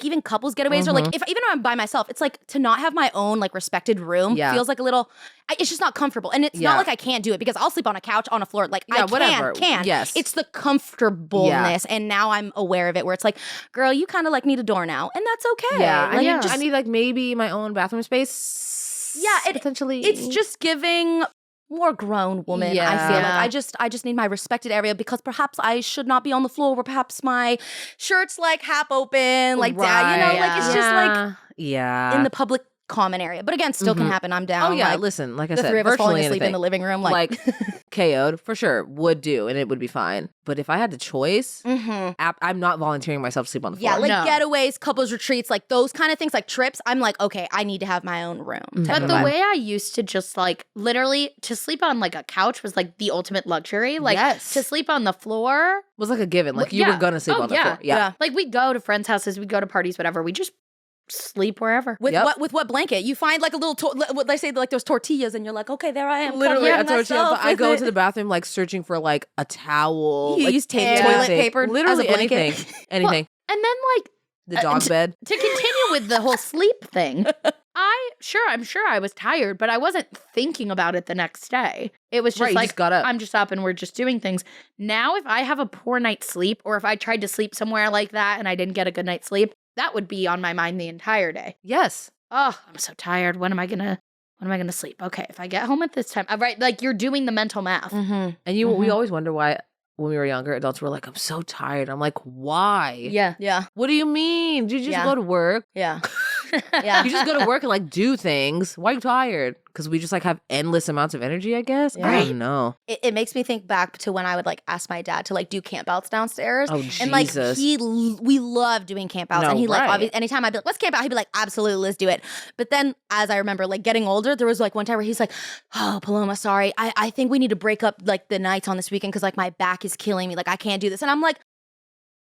even couples getaways or like even if I'm by myself, it's like to not have my own like respected room feels like a little, it's just not comfortable. And it's not like I can't do it because I'll sleep on a couch on a floor. Like I can. Yes. It's the comfortableness. And now I'm aware of it where it's like, girl, you kind of like need a door now. And that's okay. Yeah. Like, I need like maybe my own bathroom space. Yeah. Potentially. It's just giving more grown woman. Yeah. I feel like I just need my respected area because perhaps I should not be on the floor where perhaps my shirt's like half open, like that, you know, like it's just like in the public common area. But again, still can happen. I'm down. Oh yeah, like, listen, like I the said, three of us falling virtually asleep anything. in the living room, like KO'd for sure would do, and it would be fine. But if I had the choice, I'm not volunteering myself to sleep on the floor. Yeah, like getaways, couples retreats, like those kind of things, like trips. I'm like, okay, I need to have my own room. But the way I used to just like literally to sleep on like a couch was like the ultimate luxury. Like to sleep on the floor was like a given. Like you were gonna sleep on the floor. Yeah. Like we'd go to friends' houses, we'd go to parties, whatever. We just sleep wherever. With what blanket? You find like a little what they say, like those tortillas, and you're like, okay, there I am. Literally a tortilla. But I go to the bathroom like searching for like a towel. You like, use toilet paper, literally as a blanket. anything. Well, and then like the dog bed. To continue with the whole sleep thing, I'm sure I was tired, but I wasn't thinking about it the next day. It was just like, just got up. I'm just up and we're just doing things. Now, if I have a poor night's sleep, or if I tried to sleep somewhere like that and I didn't get a good night's sleep, that would be on my mind the entire day. Yes. Oh, I'm so tired. When am I gonna sleep? Okay, if I get home at this time, right? Like you're doing the mental math. And we always wonder why. When we were younger, adults were like, I'm so tired. I'm like, why? Yeah. What do you mean? Did you just go to work? Yeah. You just go to work and like do things. Why are you tired? Because we just like have endless amounts of energy, I guess. Yeah. I don't know. It makes me think back to when I would like ask my dad to like do camp outs downstairs. Oh, Jesus. And like we love doing camp outs. No, and he like, right. anytime I'd be like, let's camp out, he'd be like, absolutely, let's do it. But then as I remember like getting older, there was like one time where he's like, oh, Paloma, sorry. I think we need to break up like the nights on this weekend because like my back is killing me. Like I can't do this. And I'm like,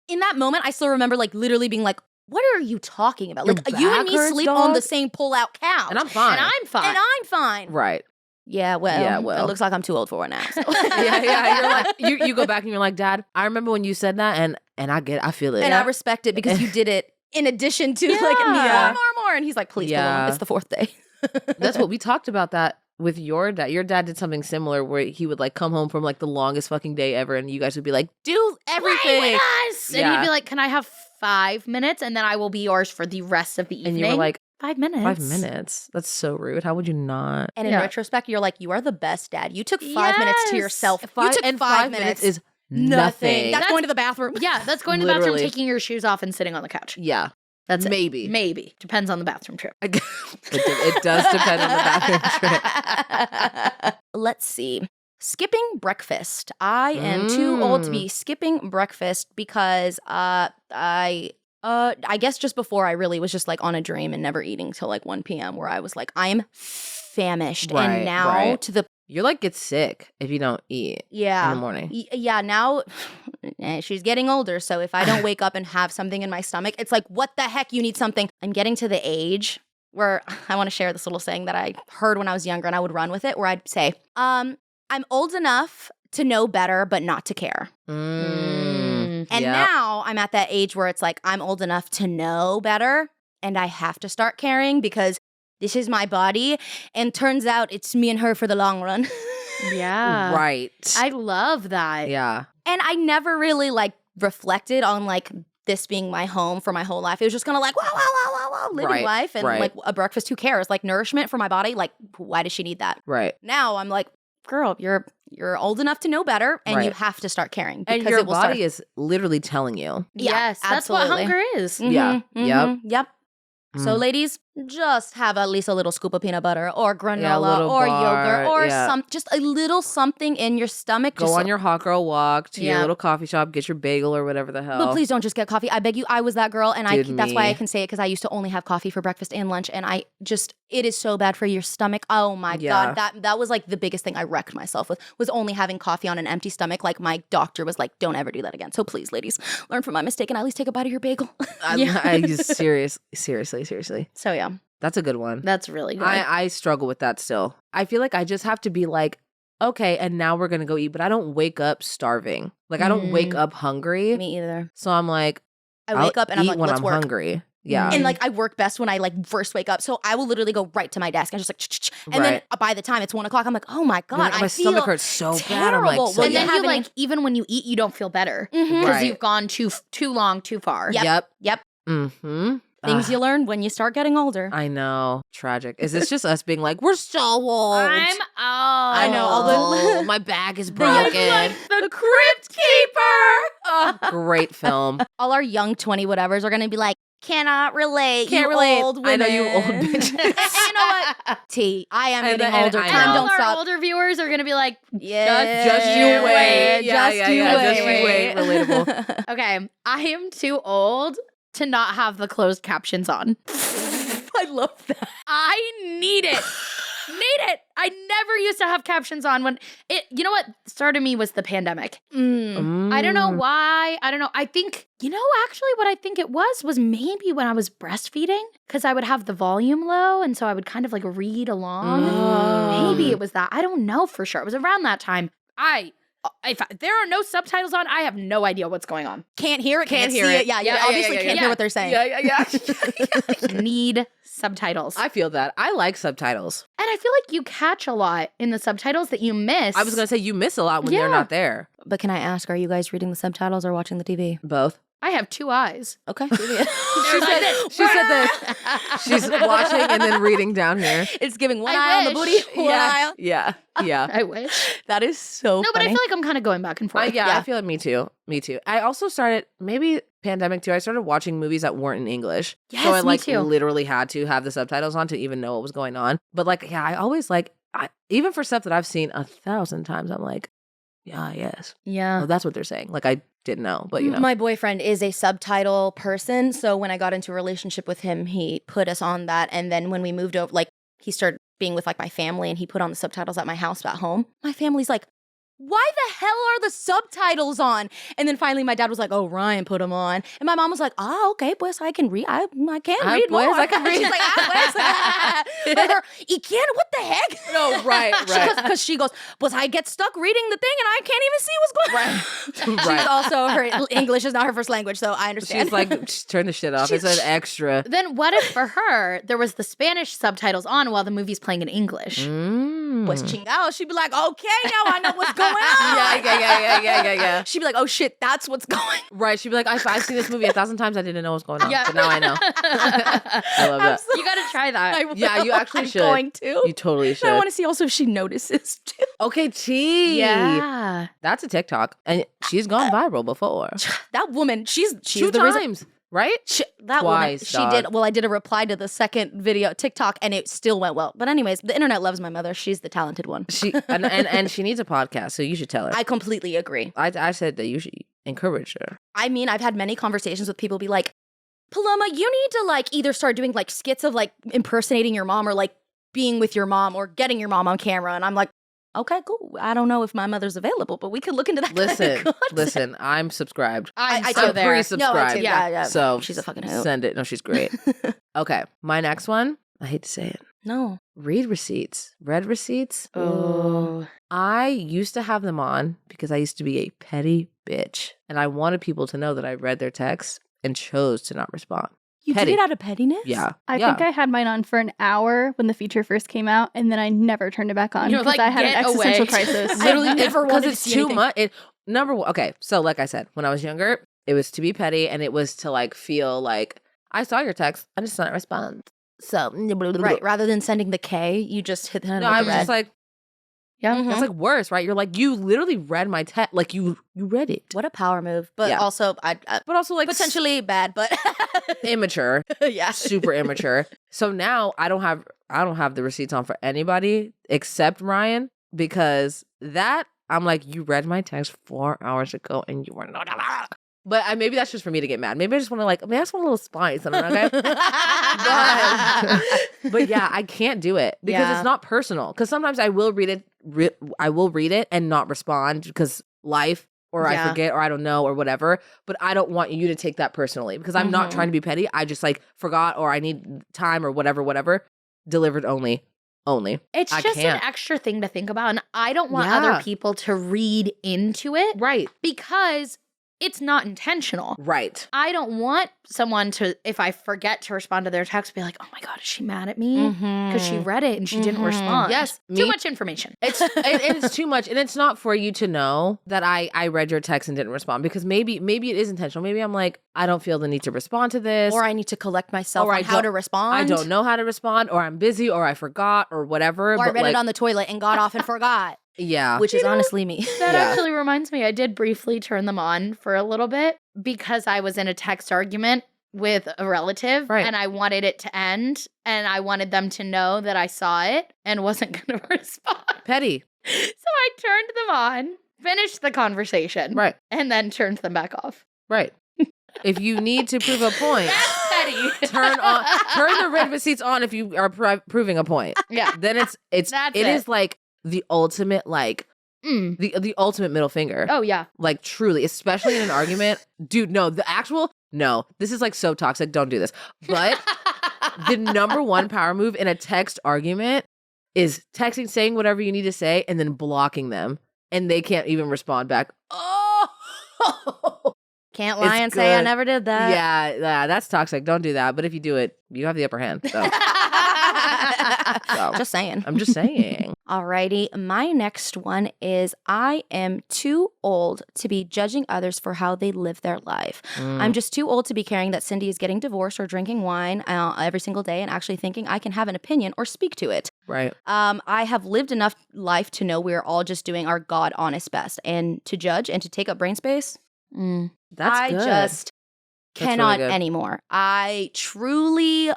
in that moment, I still remember like literally being like, what are you talking about? Like you and me sleep on the same pull-out couch. And I'm fine. Right. Yeah, well, it looks like I'm too old for it now. So. yeah. You're like, you go back and you're like, Dad, I remember when you said that, and I feel it. And I respect it because you did it in addition to like more. And he's like, please, Paloma, it's the fourth day. That's what we talked about that with your dad. Your dad did something similar where he would like come home from like the longest fucking day ever, and you guys would be like, do everything. Play with us! And he'd be like, can I have 5 minutes? And then I will be yours for the rest of the evening. And you were like, 5 minutes. 5 minutes? That's so rude. How would you not? And in retrospect, you're like, you are the best dad. You took 5 minutes to yourself. You took 5 minutes is nothing. That's going to the bathroom. Yeah, that's going to the bathroom, taking your shoes off and sitting on the couch. Yeah. That's maybe. It. Maybe. Depends on the bathroom trip. It does depend on the bathroom trip. Let's see. Skipping breakfast. I am too old to be skipping breakfast because I I guess just before I really was just like on a dream and never eating till like 1 p.m. where I was like, I am famished. And now to the You're like get sick if you don't eat in the morning. Yeah, now she's getting older. So if I don't wake up and have something in my stomach, it's like, what the heck? You need something. I'm getting to the age where I want to share this little saying that I heard when I was younger and I would run with it, where I'd say, I'm old enough to know better, but not to care. And now I'm at that age where it's like, I'm old enough to know better and I have to start caring because this is my body. And turns out it's me and her for the long run. Yeah. Right. I love that. Yeah. And I never really like reflected on like this being my home for my whole life. It was just kind of like, wow, living life. And like a breakfast, who cares? Like nourishment for my body. Like, why does she need that? Right. Now I'm like, girl, you're old enough to know better and you have to start caring. Because and your body is literally telling you. Yes, that's what hunger is. Yep. So ladies, just have at least a little scoop of peanut butter or granola or yogurt or just a little something in your stomach. Go on your hot girl walk to your little coffee shop, get your bagel or whatever the hell. But please don't just get coffee. I beg you, I was that girl. And that's why I can say it, because I used to only have coffee for breakfast and lunch. And it is so bad for your stomach. Oh my God. That was like the biggest thing I wrecked myself with, was only having coffee on an empty stomach. Like my doctor was like, don't ever do that again. So please, ladies, learn from my mistake and at least take a bite of your bagel. Seriously. So yeah. That's a good one. That's really good. I struggle with that still. I feel like I just have to be like, okay, and now we're going to go eat. But I don't wake up starving. Like, I don't wake up hungry. Me either. So I'm like, I wake up and I'm like, when let's I'm work. hungry. Yeah. And like I work best when I like first wake up. So I will literally go right to my desk and just like, and then by the time it's 1 o'clock, I'm like, oh my God, my stomach hurts so bad. I'm like, so and then you like, even when you eat, you don't feel better because you've gone too long, too far. Yep. Mm-hmm. Things you learn when you start getting older. I know. Tragic. Is this just us being like, we're so old? I'm old. I know. My bag is broken. Like the Crypt Keeper. Great film. All our young 20 whatevers are going to be like, cannot relate. Can't you relate. Old women. I know you old bitches. And you know what? I am getting older. I Time know. don't All stop. our older viewers are going to be like, Just you wait. Just you wait. Relatable. okay, I am too old to not have the closed captions on. I love that. I need it. I never used to have captions on when you know what started me was the pandemic. I don't know why. I don't know. I think, actually what I think it was maybe when I was breastfeeding, because I would have the volume low. And so I would kind of like read along. Maybe it was that. I don't know for sure. It was around that time. If there are no subtitles on, I have no idea what's going on. Can't hear it. Can't hear it. Yeah, obviously can't hear what they're saying. Yeah. Need subtitles. I feel that. I like subtitles. And I feel like you catch a lot in the subtitles that you miss. I was going to say you miss a lot when they're not there. But can I ask, are you guys reading the subtitles or watching the TV? Both. I have 2 eyes. Okay. She said that she's watching and then reading down here. It's giving one eye on the booty, one eye on. Yeah. I wish. That is so No, but I feel like I'm kind of going back and forth. I feel like me too. I also started, maybe pandemic too, I started watching movies that weren't in English. Yes, so I me like too. literally had to have the subtitles on to even know what was going on. But like, I always like, even for stuff that I've seen 1,000 times, I'm like, yes. Yeah. Oh, that's what they're saying. Like I didn't know, but My boyfriend is a subtitle person. So when I got into a relationship with him, he put us on that. And then when we moved over, like he started being with like my family and he put on the subtitles at my house at home. My family's like, why the hell are the subtitles on? And then finally my dad was like, oh, Riayn put them on. And my mom was like, okay, pues I can read. I can read more. I can read. She's like, pues. But her, ¿y quién? What the heck? No, right. Because she goes, pues I get stuck reading the thing and I can't even see what's going on. Right. She's also, her English is not her first language, so I understand. She's like, turn the shit off. It's an extra. Then what if for her, there was the Spanish subtitles on while the movie's playing in English? Pues chingao. She'd be like, okay, now I know what's going on. Yeah. She'd be like, oh shit, that's what's going on. Right. She'd be like, I've seen this movie 1,000 times. I didn't know what's going on. Yeah. But now I know. I love that. You got to try that. Yeah, you actually should. I'm going to. You totally should. I want to see also if she notices too. Okay, T. Yeah. That's a TikTok. And she's gone viral before. That woman, she's 2 the reason. times. Right? That Twice, woman, dog. she did. Well, I did a reply to the second video TikTok, and it still went well. But anyways, the internet loves my mother. She's the talented one. She and she needs a podcast, so you should tell her. I completely agree. I said that you should encourage her. I mean, I've had many conversations with people be like, Paloma, you need to like either start doing like skits of like impersonating your mom or like being with your mom or getting your mom on camera. And I'm like, okay, cool. I don't know if my mother's available, but we could look into that. Listen, I'm subscribed. I'm pre-subscribed. No, I too. Yeah. So she's a fucking hoot. Send it. No, she's great. Okay, my next one. I hate to say it. No. Read receipts. Read receipts. Oh. I used to have them on because I used to be a petty bitch. And I wanted people to know that I read their texts and chose to not respond. You Petty. did it out of pettiness? Yeah. I think I had mine on for an hour when the feature first came out, and then I never turned it back on You're because like, I had an "Get existential away." crisis. Literally never because wanted to it's see too anything. much. Number one. Okay, so like I said, when I was younger, it was to be petty, and it was to like feel like I saw your text, I just didn't respond. So Right. Rather than sending the K, you just hit the No, I was just like, Yeah. Mhm. it's like worse, right? You're like, you literally read my text, like you read it, What a power move. But Yeah. also, I but also like potentially bad, but immature, yeah. super immature. So now I don't have the receipts on for anybody except Riayn, because that I'm like, you read my text 4 hours ago and you were not. But maybe that's just for me to get mad. Maybe I just want to I just want a little spice. I don't know, okay? But yeah, I can't do it because Yeah. it's not personal. Because sometimes I will read it and not respond because life or I Yeah. forget or I don't know or whatever. But I don't want you to take that personally because I'm not Mhm. trying to be petty. I just like forgot or I need time or whatever. Delivered only. It's I just an can't. extra thing to think about. And I don't want Yeah. other people to read into it Right. because it's not intentional. Right. I don't want someone to, if I forget to respond to their text, be like, oh my God, is she mad at me? Because she read it and she didn't Mhm. respond. Yes, Too me- much information. It's too much, and it's not for you to know that I read your text and didn't respond because maybe it is intentional. Maybe I'm like, I don't feel the need to respond to this, Or I need to collect myself Or on I how don't- to respond. I don't know how to respond, or I'm busy, or I forgot, or whatever. Or I but read like, it on the toilet and got off and forgot, yeah, which is honestly me. That Yeah. actually reminds me, I did briefly turn them on for a little bit because I was in a text argument with a relative Right. and I wanted it to end and I wanted them to know that I saw it and wasn't going to respond. petty, So I turned them on, finished the conversation, right, and then turned them back off. right. If you need to prove a point, That's petty. turn the read receipts on if you are proving a point. Yeah. Then it That's is it. like the ultimate Mm. the ultimate middle finger. Oh, yeah. Like truly, especially in an argument. Dude, no, this is like so toxic. Don't do this. But the number one power move in a text argument is texting, saying whatever you need to say, and then blocking them. And they can't even respond back. Oh, Can't It's lie and say I good. never did that. yeah, that's toxic. Don't do that. But if you do it, you have the upper hand. So So. Just saying. I'm just saying. Alrighty, my next one is I am too old to be judging others for how they live their life. I'm just too old to be caring that Cindy is getting divorced or drinking wine every single day and actually thinking I can have an opinion or speak to it. Right. I have lived enough life to know we're all just doing our God honest best, and to judge and to take up brain space. That's I good. just That's really cannot good. anymore. I truly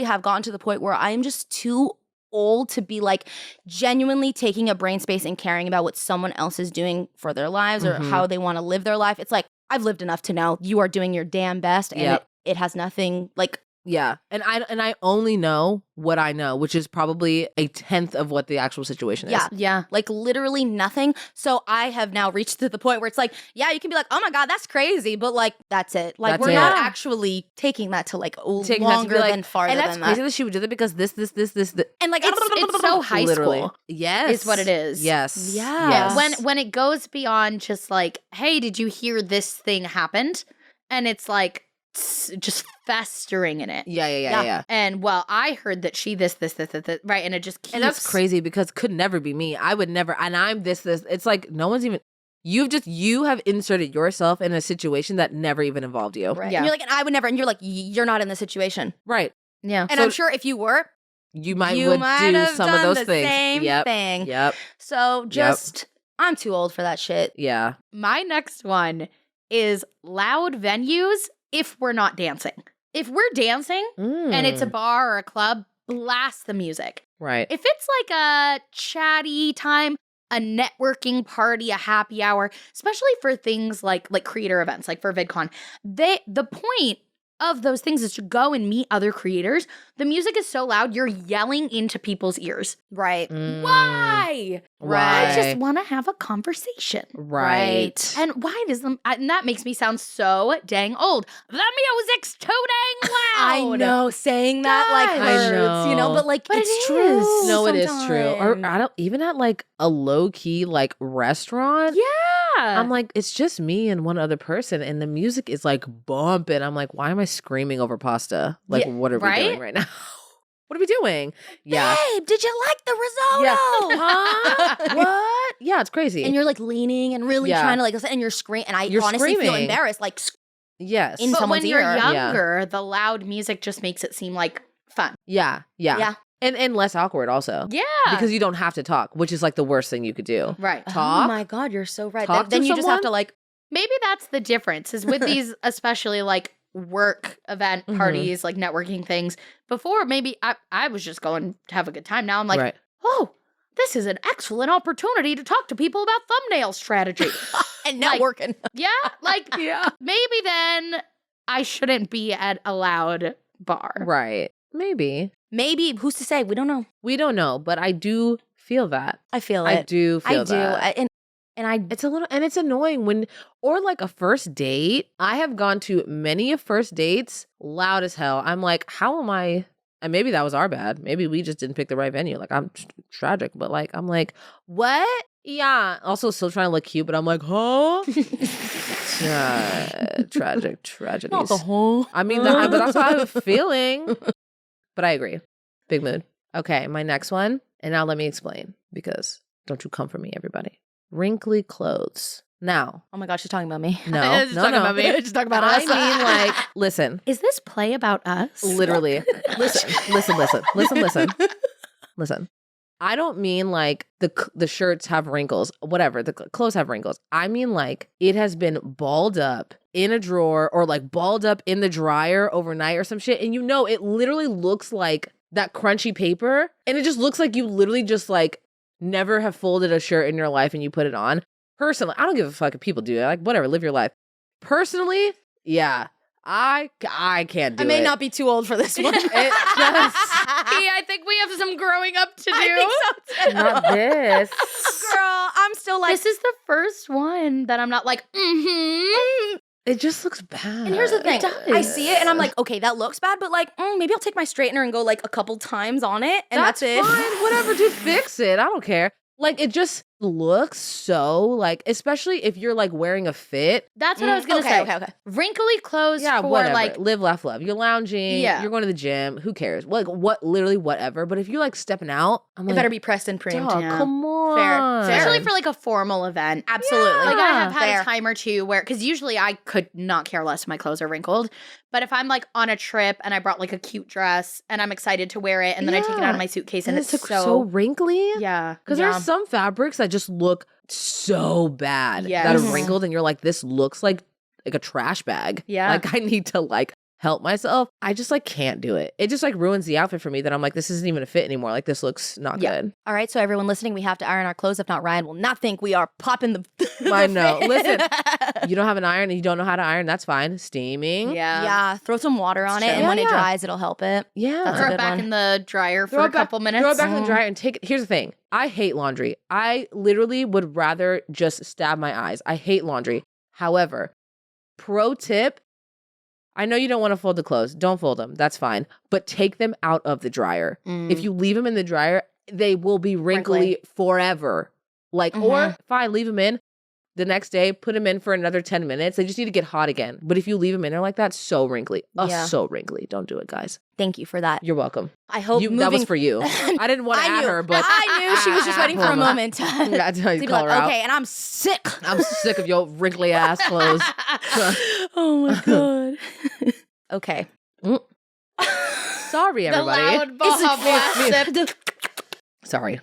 have gotten to the point where I am just too old to be like genuinely taking up brain space and caring about what someone else is doing for their lives or Mhm. how they want to live their life. It's like, I've lived enough to know you are doing your damn best, and Yep. it has nothing like. Yeah. And I only know what I know, which is probably 1/10 of what the actual situation is. Yeah. Yeah. Like literally nothing. So I have now reached to the point where it's like, yeah, you can be like, oh my God, that's crazy. But like, that's it. Like That's we're it. not actually taking that to like Taking that to longer be like- than farther And that's than crazy that. that she would do that because this. And like, It's so high Literally. school Yes. is what it is. Yes. Yeah. Yes. When it goes beyond just like, hey, did you hear this thing happened? And it's like just festering in it. Yeah. And well, I heard that she this, right? And it just keeps. And that's crazy because could never be me. I would never. And I'm this. It's like no one's even. You have inserted yourself in a situation that never even involved you. Right. Yeah. And you're like, and I would never. And you're like, you're not in the situation. Right. Yeah. And So- I'm sure if you were, You might you would might do have some done of those the things. same Yep. thing. Yep. So just, I'm too old for that shit. Yeah. My next one is loud venues if we're not dancing. If we're dancing and it's a bar or a club, blast the music. right. If it's like a chatty time, a networking party, a happy hour, especially for things like creator events, like for VidCon, the point of those things is to go and meet other creators. The music is so loud, you're yelling into people's ears. Right. Why? I just want to have a conversation. Right. And why does them? And that makes me sound so dang old. The music's too dang loud. I know, saying that like Gosh. I hurts, you know, know. but like But it's it true. is. No, it is true. Or sometimes. I don't even at like a low key like restaurant. Yeah. I'm like, it's just me and one other person, and the music is like bumping. I'm like, why am I screaming over pasta? Like, Yeah, what are we right? doing right now? What are we doing? Yeah. Babe, did you like the risotto? Yeah. Huh? What? Yeah, it's crazy. And you're like leaning and really Yeah. trying to like, and you're screaming. And I You're honestly feel screaming. embarrassed. Like, yes. in but someone's when you're ear. younger, the loud music just makes it seem like fun. Yeah. Yeah. And less awkward also. Yeah. Because you don't have to talk, which is like the worst thing you could do. right. Talk. Oh my God, you're so right. Talk Then to you just have someone? to like, Maybe that's the difference is with these, especially like work event Mhm. parties, like networking things. Before, maybe I was just going to have a good time. Now I'm like, right. oh, this is an excellent opportunity to talk to people about thumbnail strategy. and Like- networking. Yeah. Like, maybe then I shouldn't be at a loud bar. Right. Maybe. Maybe, who's to say? We don't know. We don't know, but I do feel that. I feel I it. do feel I do. that. And I It's a little, and it's annoying when, or like a first date. I have gone to many of first dates loud as hell. I'm like, how am I? And maybe that was our bad. Maybe we just didn't pick the right venue. Like, I'm tragic, but like, I'm like, what? Yeah. Also, still trying to look cute, but I'm like, huh? Tragic tragedies. I mean, but that's how I was feeling. But I agree. Big mood. Okay, my next one. And now let me explain, because don't you come for me, everybody. Wrinkly clothes. Now, oh my God, she's talking about me. no, Just no, talking no. about me. Just talking about I us. mean, like, listen, Is this play about us? literally, listen. I don't mean like the shirts have wrinkles, whatever, the clothes have wrinkles. I mean like it has been balled up in a drawer or like balled up in the dryer overnight or some shit. And you know, it literally looks like that crunchy paper. And it just looks like you literally just like never have folded a shirt in your life and you put it on. Personally, I don't give a fuck if people do it. Like, whatever, live your life. Personally, yeah, I can't do it. I may not be too old for this one. It just, I think we have some growing up to do. I think so too. not this. Girl, I'm still like, This is the first one that I'm not like, It just looks bad. and here's the thing. It I see it and I'm like, okay, that looks bad, but like, maybe I'll take my straightener and go like a couple times on it, and that's it. Fine, whatever, dude, fix it. I don't care. Like, it just looks so, like, especially if you're, like, wearing a fit. That's what I was going to say. Okay. Wrinkly clothes Yeah, for whatever. like, Live, laugh, love. You're lounging. Yeah. You're going to the gym. Who cares? Like, literally whatever. But if you're, like, stepping out, I'm It like, better be pressed and primed. dog, yeah. come on. Fair. especially for like a formal event. Absolutely. Like I have had Fair. a time or two where, because usually I could not care less if my clothes are wrinkled. But if I'm like on a trip and I brought like a cute dress and I'm excited to wear it and then I take it out of my suitcase and it's so wrinkly. yeah. Because there's some fabrics that just look so bad that Yes. are wrinkled and you're like, this looks like a trash bag. Yeah. Like I need to like help myself. I just like can't do it. It just like ruins the outfit for me that I'm like, this isn't even a fit anymore. Like this looks not Yeah. good. All right, so everyone listening, we have to iron our clothes. If not, Riayn will not think we are popping the. I know. Listen, you don't have an iron and you don't know how to iron. That's fine. Steaming. Yeah. Yeah, throw some water on it, True. and when Yeah, it yeah. dries, it'll help it. Yeah. That's a Throw good it back one. in the dryer for Throw a it back- couple minutes. Throw it back in the dryer and take it. Here's the thing. I hate laundry. I literally would rather just stab my eyes. I hate laundry. However, pro tip, I know you don't want to fold the clothes. Don't fold them. That's fine. But take them out of the dryer. Mm. If you leave them in the dryer, they will be wrinkly forever. Like, or fine, leave them in. The next day, put them in for another 10 minutes. They just need to get hot again. But if you leave them in there like that, so wrinkly. Oh, Yeah. so wrinkly. Don't do it, guys. Thank you for that. You're welcome. I hope That was for you. I didn't want to I add knew. her, but I knew she was just waiting for a Paloma. moment. That's how To you be call like, her out. okay, and I'm sick. I'm sick of your wrinkly ass clothes. Oh my god. Okay. Sorry, the everybody. loud Baja Blast sip. Sorry.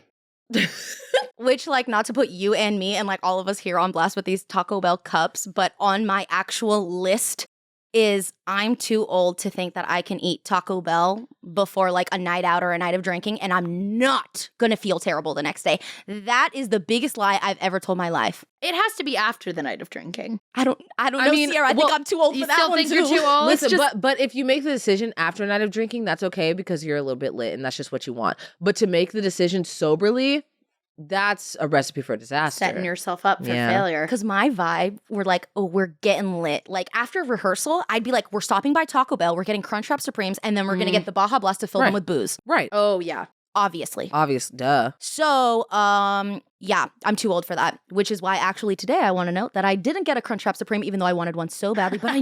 Which, like, not to put you and me and like all of us here on blast with these Taco Bell cups, but on my actual list is I'm too old to think that I can eat Taco Bell before like a night out or a night of drinking and I'm not going to feel terrible the next day. That is the biggest lie I've ever told my life. It has to be after the night of drinking. I don't know, Sierra. I think I'm too old You for that still one think too. you're too old? Listen, but if you make the decision after a night of drinking, that's okay because you're a little bit lit and that's just what you want. But to make the decision soberly, that's a recipe for disaster. Setting yourself up for failure. Because my vibe, we're like, oh, we're getting lit. Like after rehearsal, I'd be like, we're stopping by Taco Bell, we're getting Crunchwrap Supremes, and then we're gonna get the Baja Blast to fill them with booze. Right. Oh, yeah. Obviously. Obvious, duh. So, yeah, I'm too old for that, which is why actually today I want to note that I didn't get a Crunchwrap Supreme even though I wanted one so badly, but I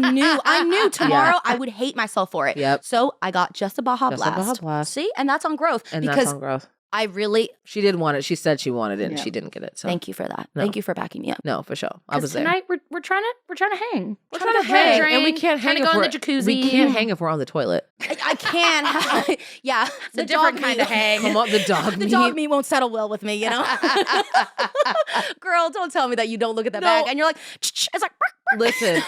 knew tomorrow I would hate myself for it. Yep. So I got just a Baja Just a Blast. Baja Blast. See? And that's on growth. And because that's on growth. I really She did want it. She said she wanted it and she didn't get it. So thank you for that. No. Thank you for backing me up. No, for sure. I was there. Tonight we're trying to hang. We're trying to Hang, drink, and we can't hang kinda if go we're in the jacuzzi. We can't hang if we're on the toilet. I can. Yeah. It's a different kind of hang. Come on, the dog The meat. dog meat won't settle well with me, you know? Girl, don't tell me that you don't look at the bag and you're like, it's like, Listen,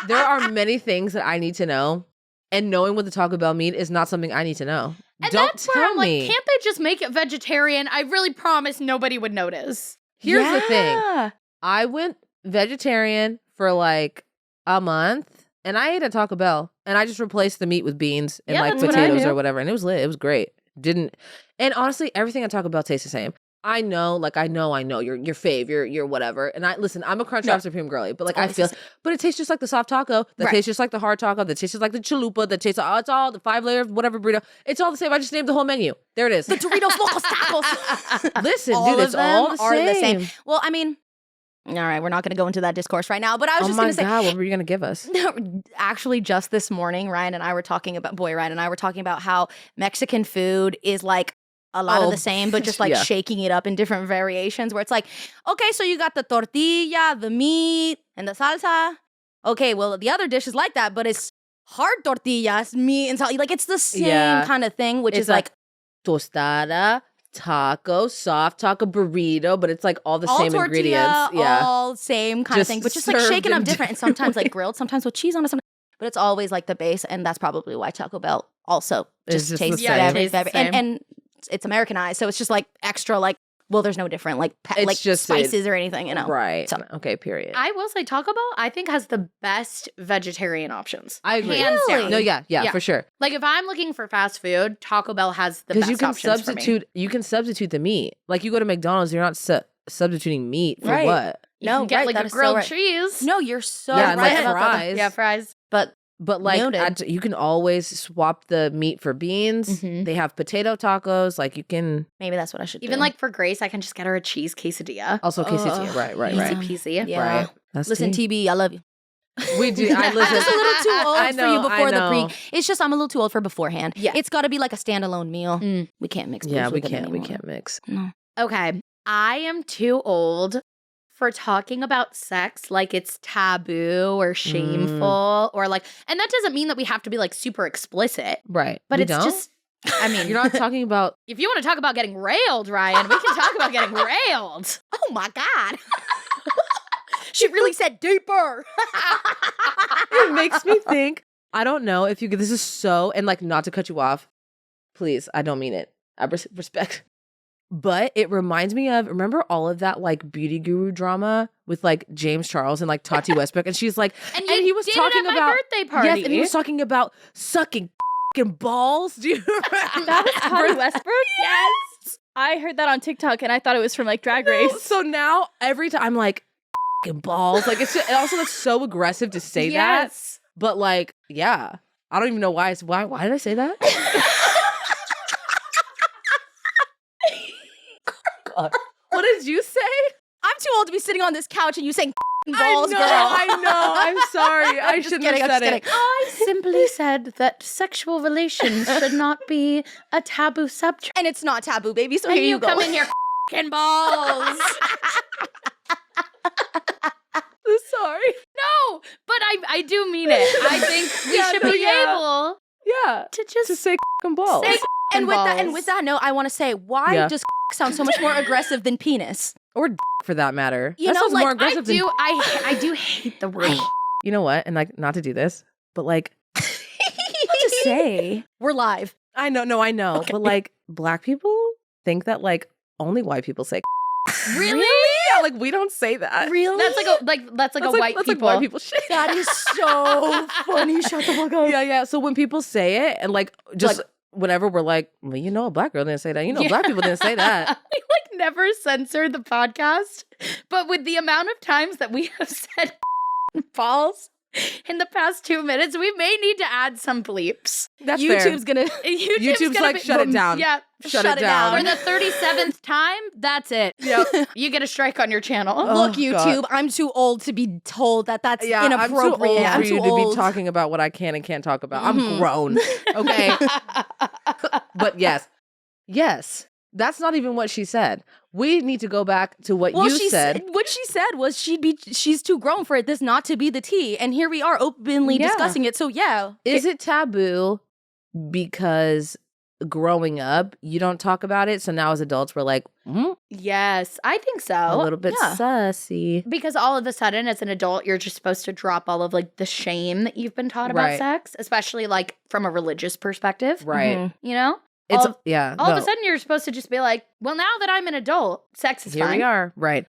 there are many things that I need to know, and knowing what the Taco Bell meat is not something I need to know. And Don't that's where tell I'm like, me. can't they just make it vegetarian? I really promise nobody would notice. Here's the thing. Yeah. I went vegetarian for like a month, and I ate at Taco Bell, and I just replaced the meat with beans and Yeah, like that's what I potatoes do. or whatever, and it was lit. It was great. And honestly, everything at Taco Bell tastes the same. I know you're fave, you're whatever. And I'm a Crunchwrap Supreme girly, but like I feel, but it tastes just like the soft taco, that tastes just like the hard taco, that tastes just like the chalupa, that tastes, it's all the 5-layer whatever burrito. It's all the same. I just named the whole menu. There it is. The Doritos Locos Tacos. Listen, all dude, of it's them all the are same. the same. Well, I mean, all right, we're not going to go into that discourse right now, but I was just going to say. Oh my God, what were you going to give us? Actually, just this morning, Riayn and I were talking about how Mexican food is like a lot of the same, but just like Yeah. shaking it up in different variations where it's like, okay, so you got the tortilla, the meat, and the salsa. Okay, well, the other dish is like that, but it's hard tortillas, meat, and salsa. Like, it's the same kind of thing, which is like tostada, taco, soft taco, burrito, but it's like all the all same tortilla, ingredients. Yeah. all same kind of Just thing, but just like served shaken in up different, and sometimes like grilled, sometimes with cheese on it, but it's always like the base, and that's probably why Taco Bell also It's just just tastes the same. every, Tastes the every same. and it's Americanized, so it's just like extra like, well, there's no different like It's like just spices or anything, you know. Right. So- Okay, period. I will say Taco Bell, I think, has the best vegetarian options. I agree. Hands Really? down. No, yeah, Yeah. for sure. Like if I'm looking for fast food, Taco Bell has the best Because you can options for me. substitute the meat. Like you go to McDonald's, you're not substituting meat for Right. what? You No, can get right, like that a is so grilled right. cheese. No, you're so Yeah, and, right like, about that. fries. Yeah, fries. But like Noted. you can always swap the meat for beans. Mhm. They have potato tacos. Like you can Maybe that's what I should Even do. like for Grace, I can just get her a cheese quesadilla. also quesadilla. Ugh, Right. Easy peasy. yeah. Right. That's Listen, tea. TB, I love you. We do. I I'm listen. just a little too old I for know, you before I the know. pre. It's just I'm a little too old for beforehand. Yeah. It's got to be like a standalone meal. Mm. We can't mix. Yeah, booze we with it can't. We anymore. can't mix. No. Okay. I am too old for talking about sex like it's taboo or shameful or like, and that doesn't mean that we have to be like super explicit, Right. but We it's don't? just, I mean, You're not talking about. if you want to talk about getting railed, Riayn, we can talk about getting railed. Oh my God. She really said deeper. It makes me think. I don't know if you could. This is so, and like not to cut you off. Please, I don't mean it. I respect. But it reminds me of, remember all of that like beauty guru drama with like James Charles and like Tati Westbrook, and she's like, And he was did it talking at my about birthday party. yes, and he was talking about sucking balls. Do you remember? That was Tati Westbrook? Yes. I heard that on TikTok and I thought it was from like Drag Race. So now every time I'm like balls, like it's just, and also that's so aggressive to say that. Yes. But like, yeah, I don't even know why. Why did I say that? God. What did you say? I'm too old to be sitting on this couch and you saying balls, girl. I know. I'm sorry. I just shouldn't kidding, have I'm said just it. I simply said that sexual relations should not be a taboo subject. And it's not taboo, baby. So And here you you go. come in here f***ing balls. Sorry. No, but I do mean it. I think we Yeah, should no, be yeah. able Yeah. to just To say balls. say and with balls. that note, I want to say, why Yeah. does sound so much more aggressive than penis? Or for that matter. You That know, sounds like, more I aggressive than do I do hate the word. you know what? And like, not to do this, but like, What to say? We're live. I know. Okay. But like, Black people think that like only white people say Really? Yeah, like we don't say that. Really? That's like a white that's people. like white people shit. That is so funny. Shut the fuck up. Yeah. So when people say it and like just whenever we're like, well, you know, a Black girl didn't say that. You know, Black people didn't say that. We like never censor the podcast, but with the amount of times that we have said false in the past 2 minutes, we may need to add some bleeps. That's YouTube's fair. gonna YouTube's gonna like, shut it down. Yeah. Shut it down. For the 37th time, that's it. Yep. You get a strike on your channel. Oh, look, YouTube. God. I'm too old to be told that that's Yeah, inappropriate. I'm too old for you to old. be talking about what I can and can't talk about. Mhm. I'm grown. Okay. But yes. That's not even what she said. We need to go back to what you said. What she said was she's too grown for this not to be the tea, and here we are openly Yeah. discussing it. So yeah, Is it taboo because growing up you don't talk about it? So now as adults we're like, Yes, I think so. a little bit yeah. sussy. Because all of a sudden, as an adult, you're just supposed to drop all of like the shame that you've been taught about Right. sex, especially like from a religious perspective. Right. Mhm. You know? It's all no. of a sudden, you're supposed to just be like, well, now that I'm an adult, sex is Here fine. we are. Right.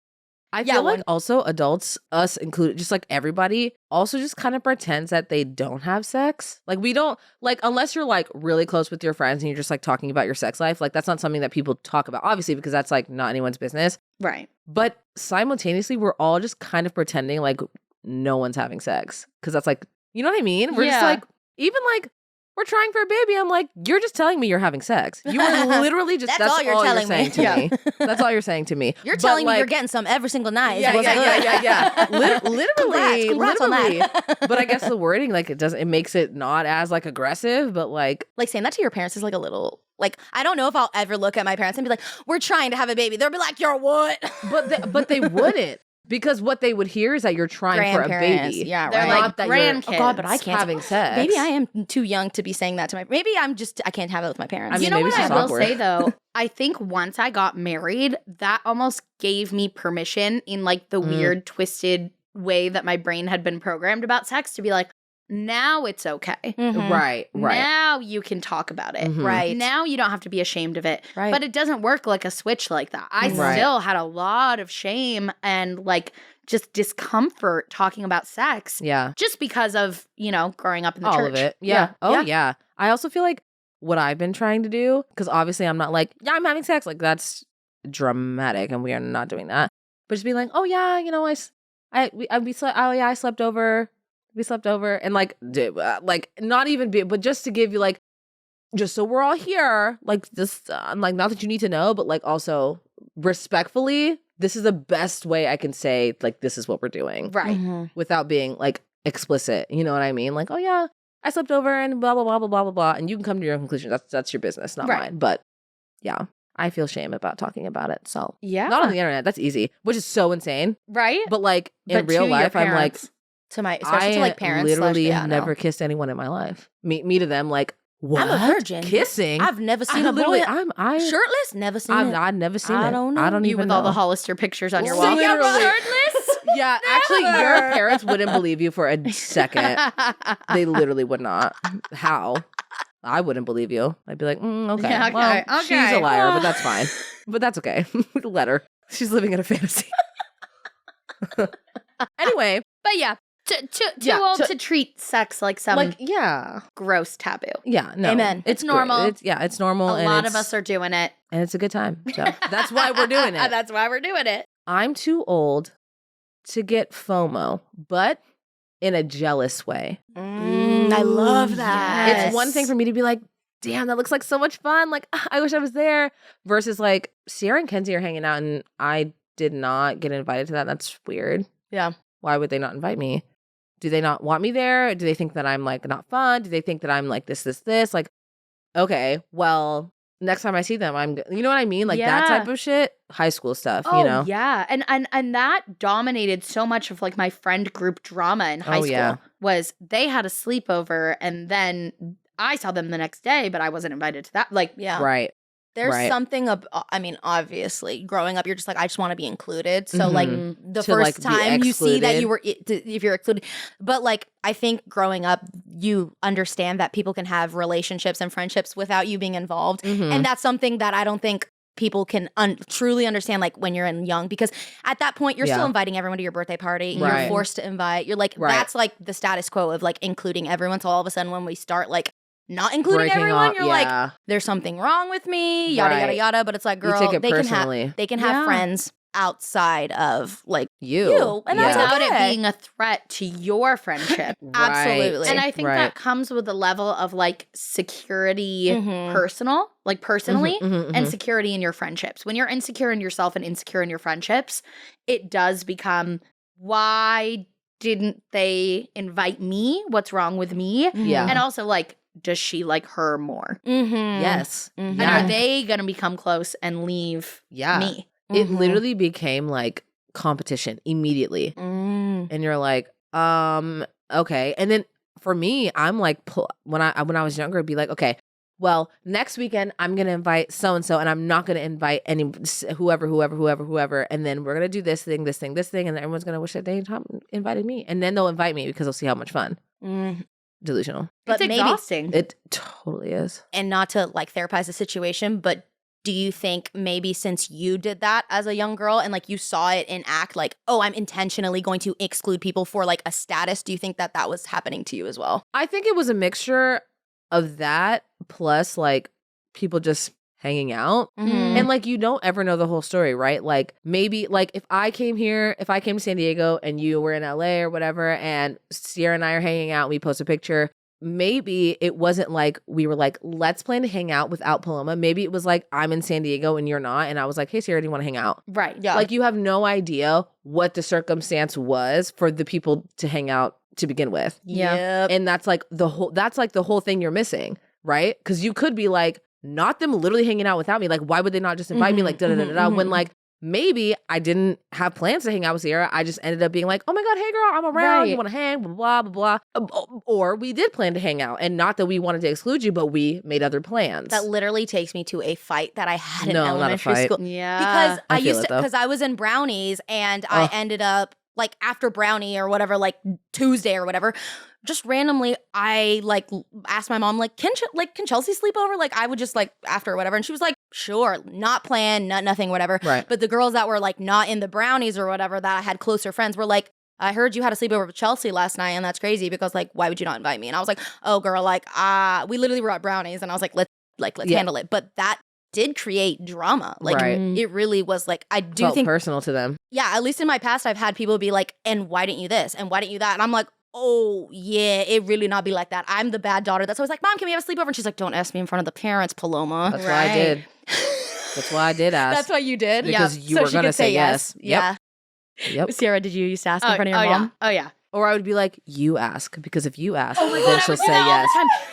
I Yeah, feel like when- also adults, us included, just like everybody, also just kind of pretends that they don't have sex. Like we don't, like unless you're like really close with your friends and you're just like talking about your sex life, like that's not something that people talk about, obviously, because that's like not anyone's business. Right. But simultaneously, we're all just kind of pretending like no one's having sex. Because that's like, you know what I mean? We're just Yeah. like, even like, we're trying for a baby. I'm like, you're just telling me you're having sex. You were literally just, That's all you're telling saying me. to Yeah. me. That's all you're saying to me. You're But, telling me like, you're getting some every single night. is yeah, what's good. yeah. Literally, Congrats on literally. that. But I guess the wording, like, it makes it not as like aggressive, but like, Like saying that to your parents is like a little like I don't know if I'll ever look at my parents and be like, "We're trying to have a baby." They'll be like, "You're what?" but they wouldn't, because what they would hear is that you're trying for a Grandparents, baby. yeah, They're right. like Not that grandkids. you're Oh God, but I can't having sex. Maybe I am too young to be saying that to my. Maybe I can't have it with my parents. I mean, You know maybe what it's I just will awkward. say though? I think once I got married, that almost gave me permission in like the weird, twisted way that my brain had been programmed about sex to be like, now it's okay. Mhm. Right. Now you can talk about it. Mhm. Right. Now you don't have to be ashamed of it. Right. But it doesn't work like a switch like that. I Right. still had a lot of shame and like just discomfort talking about sex Yeah. just because of, you know, growing up in the All church. of it. Yeah. Oh Yeah. yeah. I also feel like what I've been trying to do, because obviously I'm not like, yeah, I'm having sex. Like that's dramatic, and we are not doing that. But just be like, oh yeah, you know, we slept. Oh yeah, I slept over. We slept over, and like, like not even be, but just to give you like, just so we're all here, like this, like not that you need to know, but like also respectfully, this is the best way I can say like this is what we're doing, Right. Mhm. without being like explicit. You know what I mean? Like, oh yeah, I slept over and blah blah blah blah blah blah blah, and you can come to your own conclusion. That's your business, not Right. mine. But yeah, I feel shame about talking about it. So Yeah. not on the internet. That's easy, which is so insane. right? But like in But to real your life, I'm like, parents. To my, especially to like parents. literally slash- have yeah, no. never kissed anyone in my life. Me to them, like, what? I'm a virgin. Kissing? I've never seen I a boy literally, I shirtless. Never seen it. I've never seen I it. don't know. I don't You even with all know. the Hollister pictures on your So wall. literally- Shirtless? Yeah, actually, your parents wouldn't believe you for a second. They literally would not. How? I wouldn't believe you. I'd be like, okay, Yeah, okay, well, she's a okay. liar, but that's fine. But that's okay. Let her. She's living in a fantasy. Anyway, But yeah, too Yeah, old to- to treat sex like some like, yeah, gross taboo. no, Amen. It's good. normal. It's normal. A and lot of it's- us are doing it. and it's a good time. So that's why we're doing it. That's why we're doing it. I'm too old to get FOMO, but in a jealous way. I love that. Yes. It's one thing for me to be like, damn, that looks like so much fun. Like, I wish I was there. Versus like Sierra and Kenzie are hanging out and I did not get invited to that. That's weird. Yeah. Why would they not invite me? Do they not want me there? Do they think that I'm like not fun? Do they think that I'm like this? Like, okay, well, next time I see them, you know what I mean? Like that Yeah. type of shit. High school stuff, Oh you know? yeah, and that dominated so much of like my friend group drama in high Oh, school. yeah. Was they had a sleepover and then I saw them the next day, but I wasn't invited to that. Like, Yeah. Right. There's Right. something I mean, obviously, growing up, you're just like, I just want to be included. So, like, the To, like, first be time you see that excluded. you were, if you're excluded. But, like, I think growing up, you understand that people can have relationships and friendships without you being involved. And that's something that I don't think people can truly understand, like, when you're young. Because at that point, you're still inviting everyone to your birthday party. Right. You're forced to invite. You're like, Right. that's, like, the status quo of, like, including everyone. So all of a sudden, when we start, like, not including Breaking everyone, off- you're yeah. like, there's something wrong with me, yada yada Right. yada. But it's like, You girl, take it they personally. can have Yeah. friends outside of like You. and that's Without it okay. being a threat to your friendship. Absolutely. And I think Right. that comes with a level of like security Mhm. personally, Mhm, and mhm. security in your friendships. When you're insecure in yourself and insecure in your friendships, it does become, why didn't they invite me? What's wrong with me? Yeah. And also, like, does she like her more? Yes. Mhm. And Yeah. are they going to become close and leave Yeah. me? It Mhm. literally became like competition immediately. And you're like, okay. And then for me, I'm like, when I was younger, I'd be like, okay, well, next weekend I'm gonna invite so and so, and I'm not gonna invite any whoever, and then we're gonna do this thing, and then everyone's gonna wish that they invited me, and then they'll invite me because they'll see how much fun. Delusional. But It's maybe, exhausting. It totally is. and not to like therapize the situation, but do you think maybe since you did that as a young girl and like you saw it in act, like, oh, I'm intentionally going to exclude people for like a status, do you think that was happening to you as well? I think it was a mixture of that plus like people just hanging out. And like you don't ever know the whole story, right? Like maybe like if I came to San Diego and you were in LA or whatever, and Sierra and I are hanging out and we post a picture, maybe it wasn't like we were like, let's plan to hang out without Paloma. Maybe it was like, I'm in San Diego and you're not. And I was like, hey, Sierra, do you want to hang out? Right. Yeah. Like you have no idea what the circumstance was for the people to hang out to begin with. Yeah. And that's like the whole thing you're missing, right? Because you could be like, not them literally hanging out without me. Like, why would they not just invite me? Like, when like maybe I didn't have plans to hang out with Sierra. I just ended up being like, oh my God, hey girl, I'm around. You Right. want to hang? Blah, blah, blah. Or we did plan to hang out. And not that we wanted to exclude you, but we made other plans. That literally takes me to a fight that I had in No, not a elementary fight. school. Yeah. Because I I feel used it, to, though. because I was in Brownies and I ended up like after Brownie or whatever, like Tuesday or whatever, just randomly I like asked my mom, like, can Chelsea sleep over? Like I would just like after or whatever. And she was like, sure, not planned, nothing, whatever. Right. But the girls that were like not in the Brownies or whatever that I had closer friends were like, I heard you had a sleepover with Chelsea last night, and that's crazy because like, why would you not invite me? And I was like, oh girl, like we literally were at Brownies, and I was like, let's handle it. But that did create drama. Like Right. it really was like, I do Felt think personal to them. yeah, at least in my past, I've had people be like, and why didn't you this? And why didn't you that? And I'm like, oh, yeah, it really not be like that. I'm the bad daughter. That's always like, Mom, can we have a sleepover? And she's like, don't ask me in front of the parents, Paloma. That's why I did. That's why I did ask. That's why you did? Because you So were she going to could say yes. Yeah. Yep. Sierra, did you used to ask in front of your mom? Oh yeah. Or I would be like, you ask. Because if you ask, Oh my then God, I she'll would do say that all the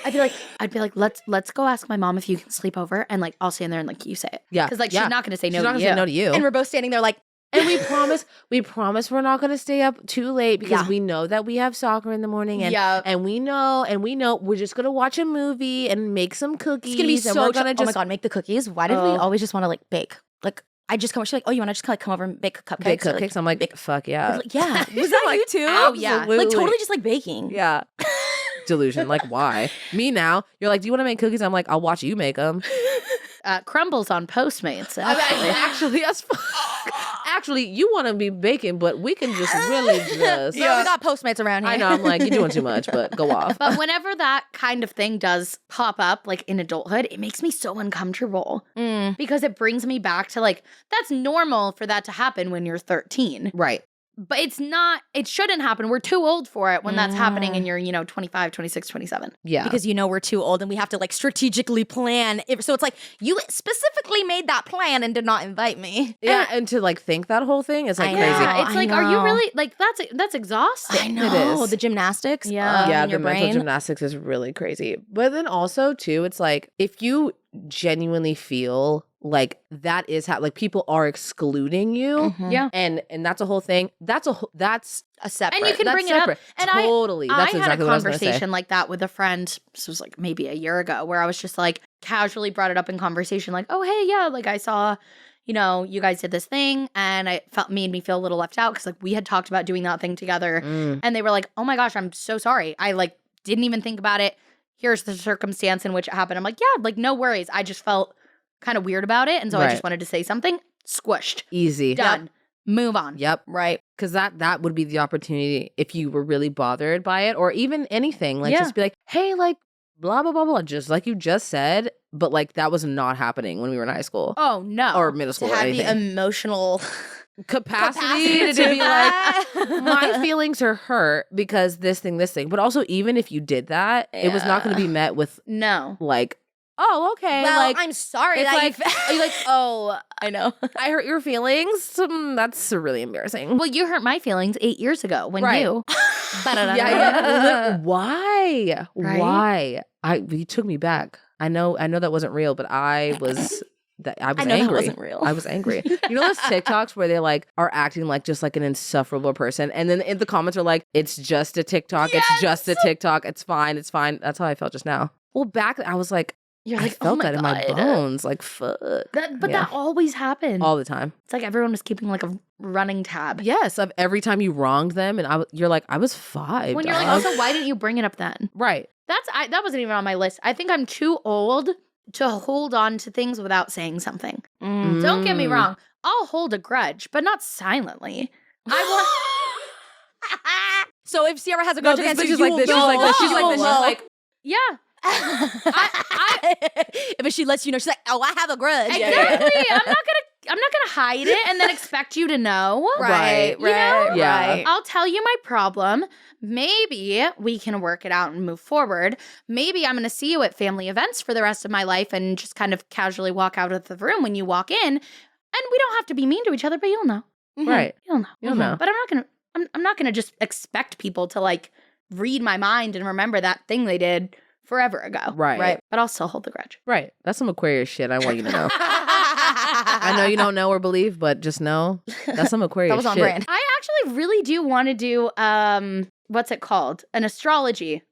yes. time. I'd be like, let's go ask my mom if you can sleep over, and like I'll stand there and like you say it. Yeah. Because like Yeah. she's not gonna say no She's not to going you. to say no to you. And we're both standing there like, And we promise we're not going to stay up too late because Yeah. we know that we have soccer in the morning. And, Yeah. and we know we're just going to watch a movie and make some cookies. it's going to be and so we're gonna oh my God, make the cookies. Why did we always just want to like bake? Like, I just come, she's like, oh, you want to just like come over and bake cupcakes? bake Or, like, cupcakes. I'm like, fuck yeah. like, yeah. Was that you too? Oh, yeah. Like Absolutely. totally just like baking. Yeah. Delusion. Like, why? Me now, you're like, do you want to make cookies? I'm like, I'll watch you make them. Crumbles on Postmates. Actually. Actually, that's actually, you want to be baking, but we can just really just. No, we got Postmates around here. I know. I'm like, you're doing too much, but go off. But whenever that kind of thing does pop up, like in adulthood, it makes me so uncomfortable because it brings me back to like, that's normal for that to happen when you're 13. Right. But it shouldn't happen. We're too old for it when that's happening and you're, 25, 26, 27. Yeah. Because we're too old and we have to like strategically plan. So it's like you specifically made that plan and did not invite me. Yeah, and to like think that whole thing is like I crazy. know. Yeah, it's like, are you know. really, like, that's exhausting. I know. is. The gymnastics Yeah. Yeah, in your the brain. mental gymnastics is really crazy. But then also too, it's like if you genuinely feel like that is how, like, people are excluding you. Mhm. Yeah. And that's a whole thing. That's A separate. And you can that's bring separate. it up. And Totally. That's I exactly had a what I was gonna say. conversation like that with a friend. This was like maybe a year ago, where I was just like casually brought it up in conversation, like, oh, hey, yeah, like I saw, you know, you guys did this thing, and it made me feel a little left out because like we had talked about doing that thing together. And they were like, oh my gosh, I'm so sorry. I like didn't even think about it. Here's the circumstance in which it happened. I'm like, yeah, like no worries. I just felt kind of weird about it. And so I just wanted to say something. Squished. Easy. Done. Move on. Yep. Right. Because that would be the opportunity if you were really bothered by it, or even anything. Like, just be like, hey, like, blah, blah, blah, blah, just like you just said. But, like, that was not happening when we were in high school. Oh, no. Or middle To school or have the anything. emotional Capacity to be like, my feelings are hurt because this thing. But also, even if you did that, it was not going to be met with, No. like, oh, okay. Well, like, I'm sorry it's that like, you're like, oh, I know. I hurt your feelings. That's really embarrassing. Well, you hurt my feelings 8 years ago when Right. you. Yeah. Why? Right? Why? You took me back. I know that wasn't real, but I was I know angry. that wasn't real. I was angry. You know those TikToks where they like are acting like just like an insufferable person, and then in the comments are like, "It's just a TikTok. Yes! It's just a TikTok. It's fine. It's fine." That's how I felt just now. Well, back I was like, You're I like, felt oh my that in my God. bones. Like, fuck. But Yeah. that always happened. All the time. It's like everyone was keeping like a running tab. Yes, of every time you wronged them, and you're like, I was 5. When you're like, dog. also, why didn't you bring it up then? Right. That wasn't even on my list. I think I'm too old to hold on to things without saying something. Don't get me Mm. wrong. I'll hold a grudge, but not silently. I So if Sierra has a No, grudge this against bitch you, is like this. She's like this. She's like this. She's like, will. Yeah. if she lets you know, she's like, "Oh, I have a grudge." Exactly. I'm not gonna hide it and then expect you to know. Right. You know? Yeah. right. I'll tell you my problem. Maybe we can work it out and move forward. Maybe I'm going to see you at family events for the rest of my life and just kind of casually walk out of the room when you walk in. And we don't have to be mean to each other, but you'll know. Right. You'll know. You'll know. But I'm not going to just expect people to like read my mind and remember that thing they did forever ago. Right. But I'll still hold the grudge. Right. That's some Aquarius shit. I want you to know. I know you don't know or believe, but just know that's some Aquarius That was on shit. brand. I actually really do want to do what's it called? An astrology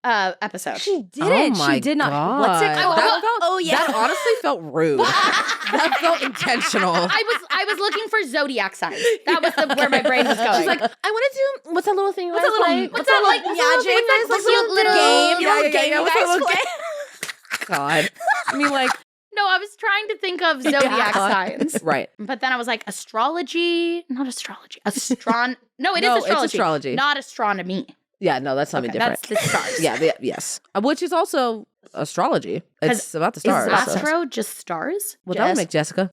episode. She didn't. Oh my she did not. God. What's it That called? felt- Oh yeah. That honestly felt rude. That felt intentional. I was looking for zodiac signs. That was where my brain was going. She's like, I want to do, what's that little thing you What's guys that little- play? what's that, like, magic? What's that Little little game? Yeah, Little game you what's that guys little play? God. I mean, like, no, I was trying to think of zodiac signs. right. But then I was like, astrology, not astrology. No, it is No, astrology. it's astrology. Not astronomy. Yeah, no, that's something Okay, different. that's the stars. Yeah, yes. Which is also astrology. 'Cause It's about the Is stars. so- astro just stars? Well, that would Jess? make Jessica.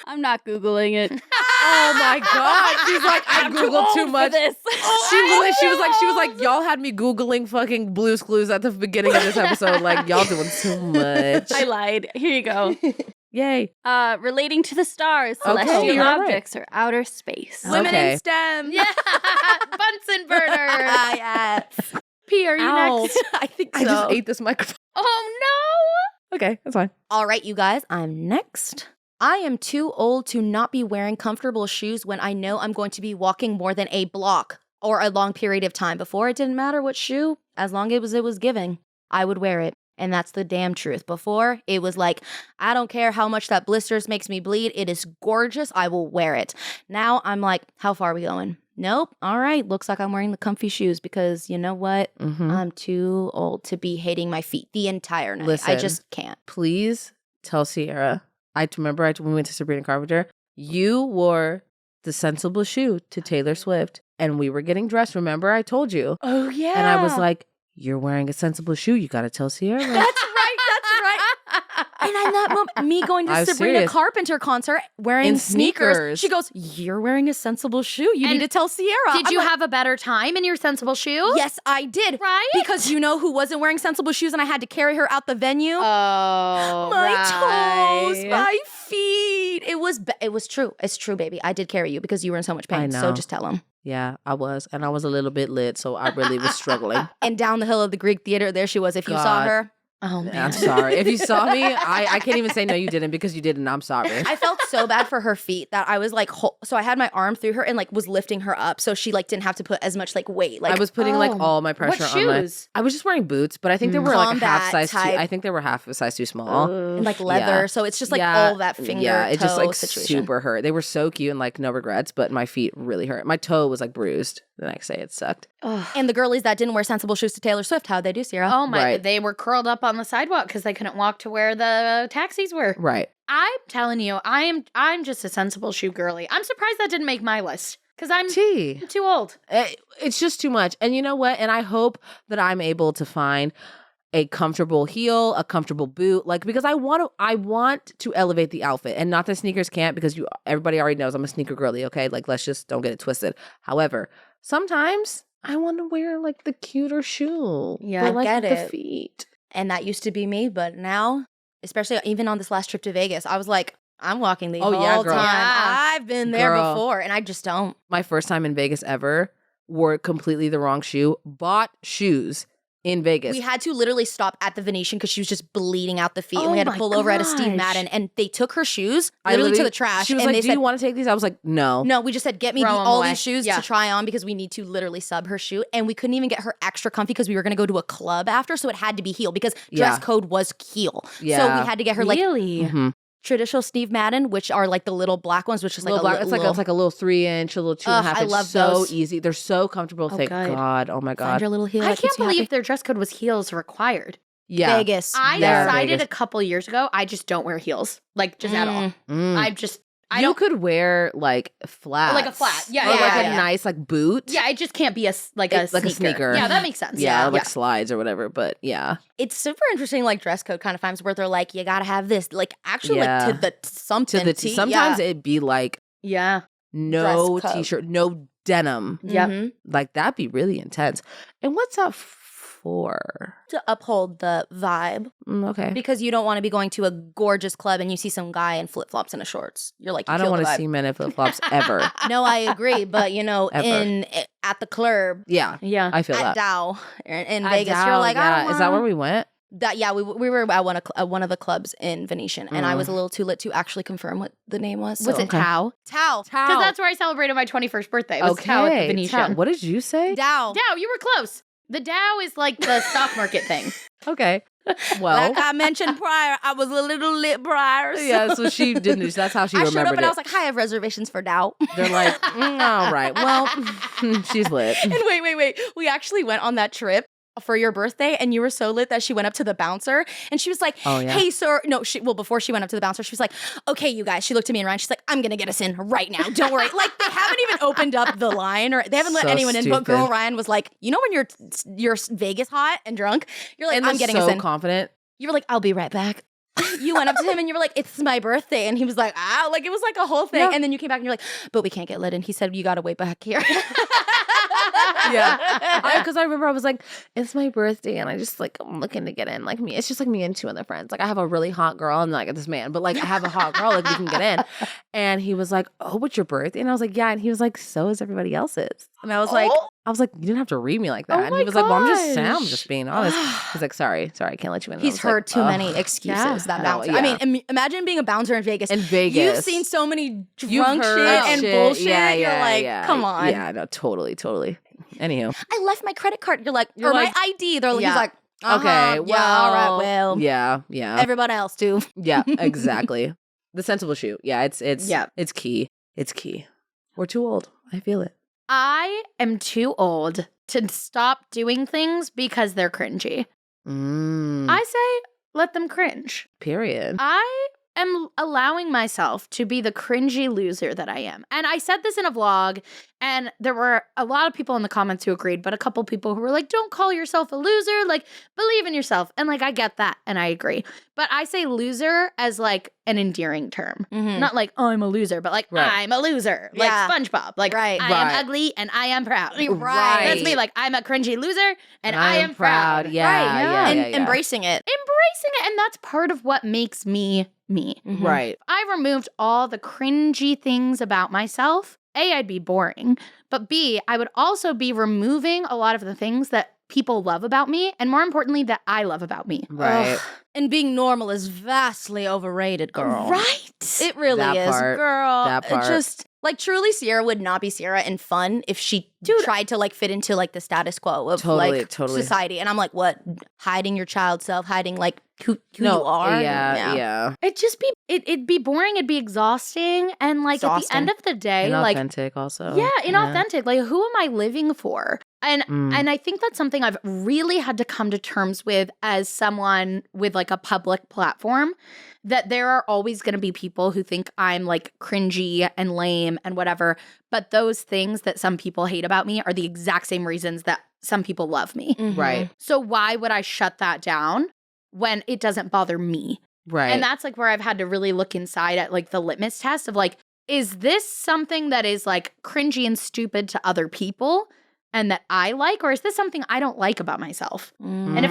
I'm not Googling it. Oh my God. She's like, I Googled too much. This. She was like, y'all had me Googling fucking Blue's Clues at the beginning of this episode. Like, y'all doing too much. I lied. Here you go. Yay. Relating to the stars, Okay, celestial you're right. objects, or outer space. Okay. Women in STEM. Yeah. Bunsen burner. Yes. P, are you Ow. next? I think so. I just ate this microphone. Oh Okay, that's fine. All right, you guys, I'm next. I am too old to not be wearing comfortable shoes when I know I'm going to be walking more than a block or a long period of time. Before, it didn't matter what shoe, as long as it was giving, I would wear it. And that's the damn truth. Before, it was like, I don't care how much that blisters makes me bleed. It is gorgeous. I will wear it. Now I'm like, how far are we going? Nope. All right. Looks like I'm wearing the comfy shoes because you know what? Mm-hmm. I'm too old to be hating my feet the entire night. I Listen. just can't. Please tell Sierra. I remember when we went to Sabrina Carpenter, you wore the sensible shoe to Taylor Swift and we were getting dressed. Remember, I told you. Oh, yeah. And I was like, you're wearing a sensible shoe. You got to tell Sierra. That's right. And in that moment, me going I to was Sabrina serious. Carpenter concert wearing In sneakers, sneakers. she goes, "You're wearing a sensible shoe. You And need to tell Sierra." Did I'm you like, have a better time in your sensible shoe? Yes, I did. Right? Because you know who wasn't wearing sensible shoes, and I had to carry her out the venue. Oh, My toes, my feet. It was true. It's true, baby. I did carry you because you were in so much I pain. know. So just tell him. Yeah, I was. And I was a little bit lit, so I really was struggling. And down the hill of the Greek theater, there she was. If you saw God. her, Oh, man. I'm sorry. If you saw me, I can't even say no, you didn't, because you didn't. I'm sorry. I felt so bad for her feet that I was like, so I had my arm through her and like was lifting her up, so she like didn't have to put as much like weight. Like I was putting like all my pressure What on my. shoes? I was just wearing boots, but I think they were like a Combat half size. type. I think they were half a size too small. and like leather, Yeah. so it's just like Yeah, all that finger Yeah, it just toe like situation. super hurt. They were so cute and like no regrets, but my feet really hurt. My toe was like bruised the next day. It sucked. And the girlies that didn't wear sensible shoes to Taylor Swift, how'd they do, Sierra? Oh my! Right. They were curled up on the sidewalk because they couldn't walk to where the taxis were. Right. I'm telling you, I'm just a sensible shoe girly. I'm surprised that didn't make my list because I'm T. too old. It's just too much. And you know what? And I hope that I'm able to find a comfortable heel, a comfortable boot, like, because I want to elevate the outfit, and not that sneakers can't, because everybody already knows I'm a sneaker girly. Okay, like, let's just don't get it twisted. However, sometimes I want to wear like the cuter shoe. Yeah, for, like, I get the it. feet. And that used to be me, but now, especially even on this last trip to Vegas, I was like, I'm walking the Oh, whole yeah, girl. time. Yeah. I've been there Girl. before, and I just don't. My first time in Vegas ever, wore completely the wrong shoe. Bought shoes in Vegas. We had to literally stop at the Venetian because she was just bleeding out the feet, and we Oh had to my pull over at a Steve gosh. Madden, and they took her shoes I literally to the trash. She was and like, they "Do said, you want to take these?" I was like, "No." no, we just said, get me Throw 'em all away. these shoes Yeah. to try on because we need to literally sub her shoe. And we couldn't even get her extra comfy because we were going to go to a club after. So it had to be heel because dress Yeah. code was heel. So Yeah. we had to get her like Really? Mhm. traditional Steve Madden, which are like the little black ones, which is like Little a black, little, it's like a little 3-inch, a little 2.5 Ugh, I inch. love So those. easy. They're so comfortable. Oh, Thank good. God. Oh my find God. your little heel. I that keeps can't you believe happy. their dress code was heels required. Yeah. Vegas. I Yeah, decided Vegas. a couple years ago I just don't wear heels, like just at all. Mm. I You don't could wear like flats. like a flat. Yeah, Or yeah, like yeah, a yeah. nice like boot. Yeah, it just can't be a Like a sneaker. Yeah, that makes sense. Yeah, or like yeah. slides or whatever. But yeah. It's super interesting, like dress code kind of times where they're like, you gotta have this, like actually Yeah. like to the something. To the T. sometimes yeah. it'd be like Yeah. no Dress code. t-shirt, no denim. Yep. Mhm. Like that'd be really intense. And what's that for? To uphold the vibe Okay. because you don't want to be going to a gorgeous club and you see some guy in flip flops and a shorts. You're like, you I don't want want to see men in flip flops ever. No, I agree, but you know, Ever. at the club Yeah. Yeah. I feel at that. Dow in At Vegas, you're Dow, like, yeah. I Is that where we went? That yeah, we were at one of the clubs in Venetian, and I was a little too lit to actually confirm what the name was. Was so- it Tao? Tao? Because that's where I celebrated my 21st birthday. It was Tao at the Venetian. Tao. What did you say? Dow. Dow, you were close. The Dow is like the stock market thing. Okay. Well, Like I mentioned prior, I was a little lit prior. So yeah, so she didn't. That's how she I showed remembered up and it. I was like, "Hi, I have reservations for Dow." They're like, all right. Well, she's lit. And wait. We actually went on that trip for your birthday, and you were so lit that she went up to the bouncer and she was like, Oh, yeah. "Hey, sir." No, before she went up to the bouncer, she was like, "Okay, you guys." She looked at me and Ryan. She's like, "I'm gonna get us in right now. Don't worry." Like they haven't even opened up the line, or they haven't let So anyone in. But girl stupid. Ryan was like, "You know when you're Vegas hot and drunk, you're like, And I'm they're getting so us in." confident. You were like, "I'll be right back." You went up to him and you were like, "It's my birthday," and he was like, "Ah," like it was like a whole thing. Yeah. And then you came back and you're like, "But we can't get lit." And he said, "You got to wait back here." Yeah. Because I remember I was like, it's my birthday and I'm looking to get in. Like me, it's just like me and two other friends. Like I have a really hot girl and like this man, but like I have a hot girl, like we can get in. And he was like, "Oh, what's your birthday?" And I was like, "Yeah." And he was like, "So is everybody else's." And I was like, you didn't have to read me like that. Oh and my he was like, "Well, I'm just gosh. being honest." He's like, sorry, I can't let you in. And I He's was like, heard too "Ugh." many excuses. Yeah. That No, bouncer. yeah. I mean, imagine being a bouncer in Vegas. In Vegas. You've seen so many You've drunk shit heard and shit. bullshit. Yeah, You're yeah, like, yeah. come on. Yeah, no, totally. Anywho. I left my credit card. You're like, You're or like- my ID. They're like, Yeah. he's like, uh-huh, Okay, well, yeah, all right, well, Yeah. everyone else too. Yeah, exactly. The sensible shoe. Yeah, it's Yeah. it's key. It's key. We're too old. I feel it. I am too old to stop doing things because they're cringy. I say let them cringe. Period. I am allowing myself to be the cringy loser that I am. And I said this in a vlog, and there were a lot of people in the comments who agreed, but a couple people who were like, don't call yourself a loser, like, believe in yourself. And like, I get that, and I agree. But I say loser as like an endearing term. Mhm. Not like, oh, I'm a loser, but like, Right. I'm a loser. Yeah. Like SpongeBob. Like, Right. I Right. am ugly and I am proud. Right. That's me. Like, I'm a cringy loser and I am proud. Yeah, Right. yeah, And yeah. embracing it. Embracing it. And that's part of what makes me me. Mhm. Right. I removed all the cringy things about myself. A, I'd be boring. But B, I would also be removing a lot of the things that people love about me, and more importantly, that I love about me. Right. Ugh. And being normal is vastly overrated, girl. Right? It really That is, part. girl. That part. Just like truly, Sierra would not be Sierra in fun if she tried to like fit into like the status quo of like society. And I'm like, what? Hiding your child self, hiding like who you are. Yeah. It'd be boring. It'd be exhausting, and like at the end of the day, Inauthentic also. yeah, inauthentic. Like, who am I living for? And I think that's something I've really had to come to terms with as someone with like a public platform, that there are always going to be people who think I'm like cringy and lame and whatever. But those things that some people hate about me are the exact same reasons that some people love me. Mhm. Right. So why would I shut that down when it doesn't bother me? Right. And that's like where I've had to really look inside at like the litmus test of like, is this something that is like cringy and stupid to other people and that I like, or is this something I don't like about myself? Mm. And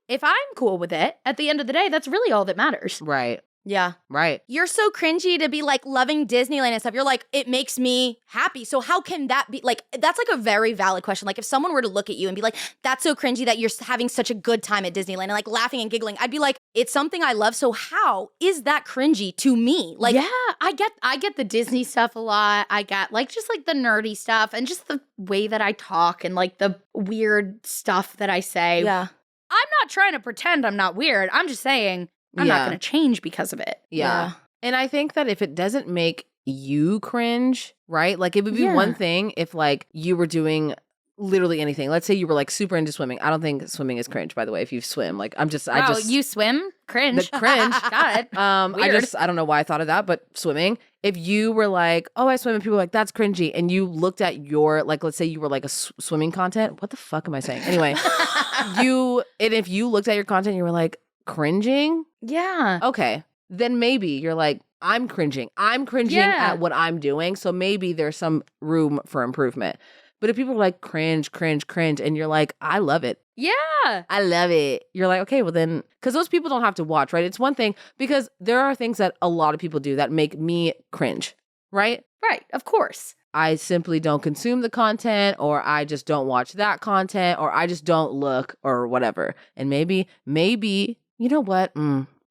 if I'm cool with it, at the end of the day, that's really all that matters. Right. Yeah. Right. You're so cringy to be like loving Disneyland and stuff. You're like, it makes me happy. So how can that be like, that's like a very valid question. Like if someone were to look at you and be like, that's so cringy that you're having such a good time at Disneyland and like laughing and giggling, I'd be like, it's something I love. So how is that cringy to me? Like, yeah, I get the Disney stuff a lot. I got like just like the nerdy stuff and just the way that I talk and like the weird stuff that I say. yeah. I'm not trying to pretend I'm not weird. I'm just saying I'm not going to change because of it. Yeah. And I think that if it doesn't make you cringe, right? Like it would be one thing if like you were doing literally anything. Let's say you were like super into swimming. I don't think swimming is cringe, by the way, if you swim. Like You swim? Cringe. The cringe. Got it. I don't know why I thought of that, but swimming. If you were like, oh, I swim, and people were like, that's cringy, and you looked at your, like, let's say you were like a swimming content. What the fuck am I saying? Anyway, if you looked at your content and you were like, cringing? Yeah. Okay. Then maybe you're like, I'm cringing. I'm cringing at what I'm doing. So maybe there's some room for improvement. But if people are like cringe, and you're like, I love it. Yeah. I love it. You're like, okay, well then, because those people don't have to watch, right? It's one thing, because there are things that a lot of people do that make me cringe, right? Right. Of course. I simply don't consume the content, or I just don't watch that content, or I just don't look, or whatever. And maybe, you know what?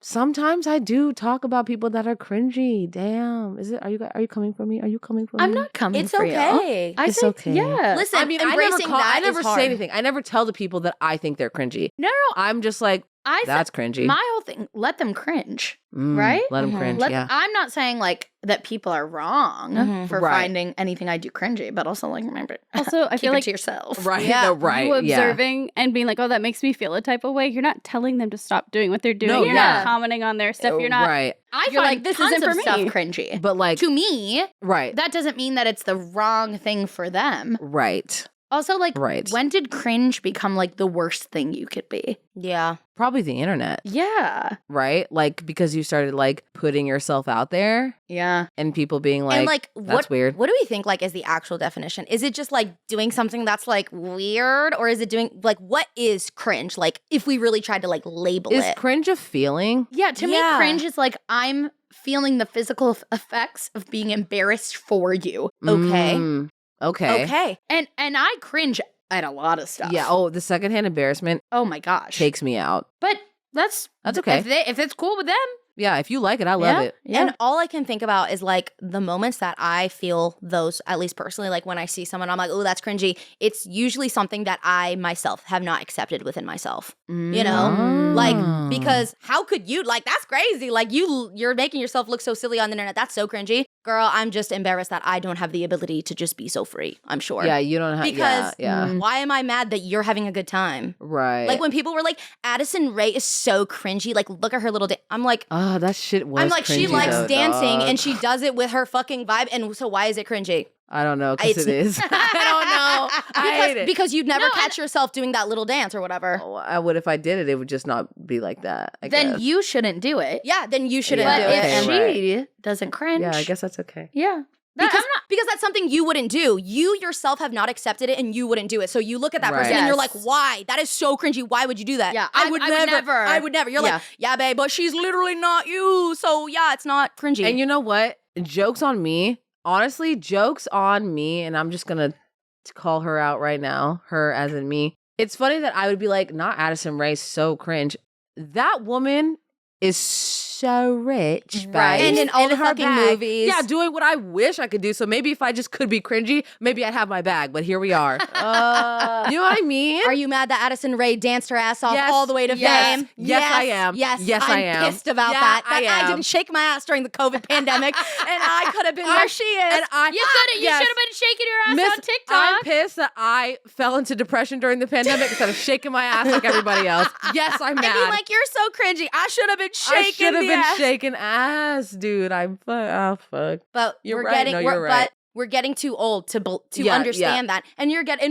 Sometimes I do talk about people that are cringy. Damn. Are you coming for me? Are you coming for me? I'm not coming It's for you. okay. It's okay. Yeah. Listen, I mean, embracing I that never is hard. say anything. I never tell the people that I think they're cringy. No. I'm just like, that's cringy. My whole thing, let them cringe. Right? Let them cringe, yeah. I'm not saying like that people are wrong for Right. finding anything I do cringy, but also like remember. Also, I keep feel it like to yourself. Right. Yeah. No, right. you observing and being like, oh, that makes me feel a type of way. You're not telling them to stop doing what they're doing. No, You're yeah. not commenting on their stuff. You're not. Right. I You're find like, this tons isn't of for stuff me. cringy. But like, To me, right. that doesn't mean that it's the wrong thing for them. Right. Also, like, Right. when did cringe become like the worst thing you could be? Yeah. Probably the internet, Yeah. right? Like, because you started like putting yourself out there Yeah. and people being like, and like, that's weird. What do we think like is the actual definition? Is it just like doing something that's like weird, or is it doing like what is cringe? Like, if we really tried to like label Is it. cringe a feeling? Yeah. To me, Yeah. cringe is like I'm feeling the physical effects of being embarrassed for you. Okay. Okay. Okay. And I cringe at a lot of stuff. Yeah. Oh, the secondhand embarrassment Oh my gosh. takes me out. But that's okay. If it's cool with them. Yeah. If you like it, I love it. Yeah. And all I can think about is like the moments that I feel those, at least personally, like when I see someone, I'm like, oh, that's cringy. It's usually something that I myself have not accepted within myself. You know? Like, because how could you, like, that's crazy. Like, you're making yourself look so silly on the internet. That's so cringy. Girl, I'm just embarrassed that I don't have the ability to just be so free, I'm sure. Yeah. You don't have Because yeah. why am I mad that you're having a good time? Right. Like when people were like, Addison Rae is so cringy. Like, look at her little I'm like, oh, that shit was I'm like, she cringy likes though, dancing dog. and she does it with her fucking vibe. And so why is it cringy? I don't know, because it is. I don't know. I hate it. Because you'd never catch yourself doing that little dance or whatever. Oh, I would if I did it. It would just not be like that. I Then guess. you shouldn't do it. Yeah, then you shouldn't But do if it. Okay, she doesn't cringe. Yeah, I guess that's okay. Yeah. Because that's something you wouldn't do. You yourself have not accepted it and you wouldn't do it. So you look at that Right. person and you're like, Yes. why? That is so cringy. Why would you do that? Yeah, I would never. You're like, yeah, babe, but she's literally not you. So yeah, it's not cringy. And you know what? Joke's on me. Honestly, joke's on me. And I'm just going to call her out right now. Her as in me. It's funny that I would be like, not Addison Rae, so cringe. That woman is so rich, Right. babe. And in all the her fucking bag. movies. Yeah, doing what I wish I could do. So maybe if I just could be cringy, maybe I'd have my bag. But here we are. You know what I mean? Are you mad that Addison Rae danced her ass off Yes, all the way to yes, fame? yes, I am. Yes, Yes, I'm I am. pissed about Yeah, that. I That I am. didn't shake my ass during the COVID pandemic, and I could have been where she is. And I, You could have. You should have been shaking your ass on TikTok. I'm pissed that I fell into depression during the pandemic instead of shaking my ass like everybody else. Yes, I'm mad. I mean, like, you're so cringy. I should have been I shaking should have the been ass. shaking ass, dude. I'm fuck. But You're we're right. getting, No, we're, you're right. but we're getting too old to Yeah, understand that, and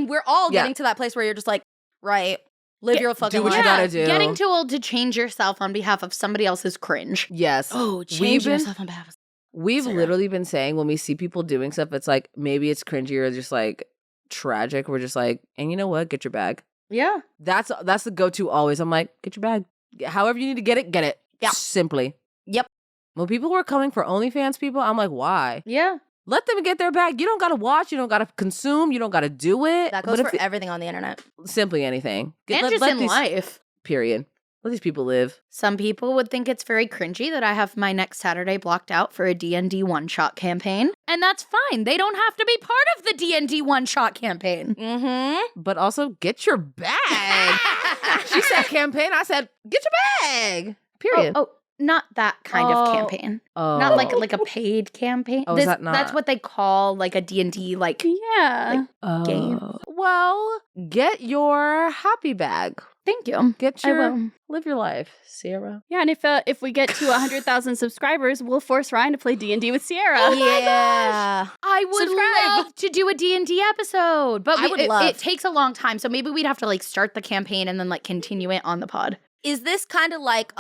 we're all Yeah. getting to that place where you're just like, right, live your fucking do what life. you gotta do. Getting too old to change yourself on behalf of somebody else's cringe. Yes. Oh, We've change been- yourself on behalf of. We've Sarah. literally been saying when we see people doing stuff, it's like maybe it's cringy or just like tragic. We're just like, and you know what? Get your bag. Yeah. That's the go-to always. I'm like, get your bag. However you need to get it, get it. Yeah. Simply. Yep. When people were coming for OnlyFans people, I'm like, why? Yeah. Let them get their bag. You don't gotta watch. You don't gotta consume. You don't gotta do it. That goes But for if everything on the internet. simply anything. And Let- just let in these- life. Period. Let these people live. Some people would think it's very cringy that I have my next Saturday blocked out for a D&D one-shot campaign. And that's fine. They don't have to be part of the D&D one-shot campaign. Mm-hmm. But also get your bag. She said campaign. I said, get your bag. Period. Oh, not that kind of campaign. Oh. Not like a paid campaign. Oh, is that not? That's what they call like a D&D like Yeah. game. Well, get your happy bag. Thank you. Get I your will. live your life, Sierra. Yeah, and if we get to 100,000 subscribers, we'll force Riayn to play D&D with Sierra. Oh yeah. I would Subscribe. love to do a D&D episode, but I would it love. takes a long time. So maybe we'd have to like start the campaign and then like continue it on the pod. Is this kind of like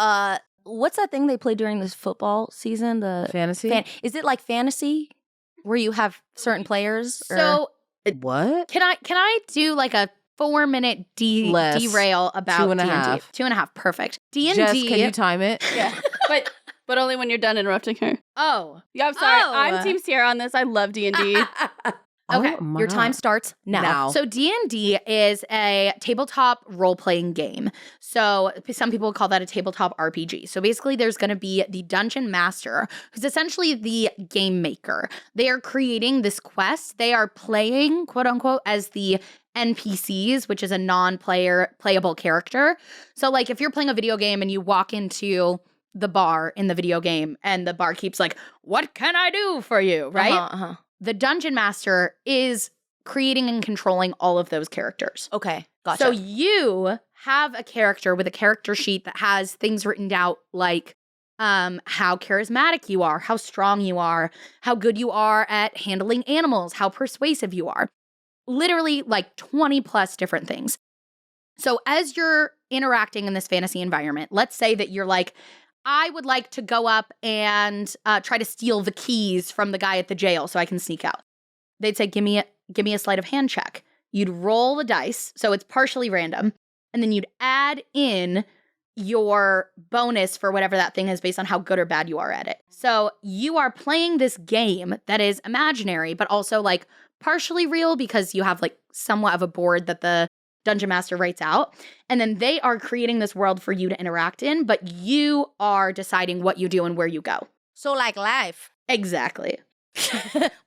what's that thing they play during this football season? The Fantasy? is it like fantasy where you have certain players? or- So What? can I do like a 4-minute Less. derail about 2.5. D&D? 2.5, perfect. D&D. Jess, can you time it? Yeah. But only when you're done interrupting her. Oh, Yeah, I'm sorry. Oh. I'm Team Sierra on this. I love D&D. Okay, Oh my your time God. starts now. so D&D is a tabletop role-playing game. So some people call that a tabletop RPG. So basically there's going to be the dungeon master, who's essentially the game maker. They are creating this quest. They are playing, quote unquote, as the NPCs, which is a non-playable character. So like if you're playing a video game and you walk into the bar in the video game and the barkeep's like, "What can I do for you?" Right? Uh-huh. The dungeon master is creating and controlling all of those characters. Okay, gotcha. So you have a character with a character sheet that has things written out like how charismatic you are, how strong you are, how good you are at handling animals, how persuasive you are. Literally like 20 plus different things. So as you're interacting in this fantasy environment, let's say that you're like, I would like to go up and try to steal the keys from the guy at the jail so I can sneak out. They'd say, give me a sleight of hand check. You'd roll the dice, so it's partially random, and then you'd add in your bonus for whatever that thing is based on how good or bad you are at it. So you are playing this game that is imaginary, but also like partially real because you have like somewhat of a board that the Dungeon Master writes out. And then they are creating this world for you to interact in, but you are deciding what you do and where you go. So like life, Exactly.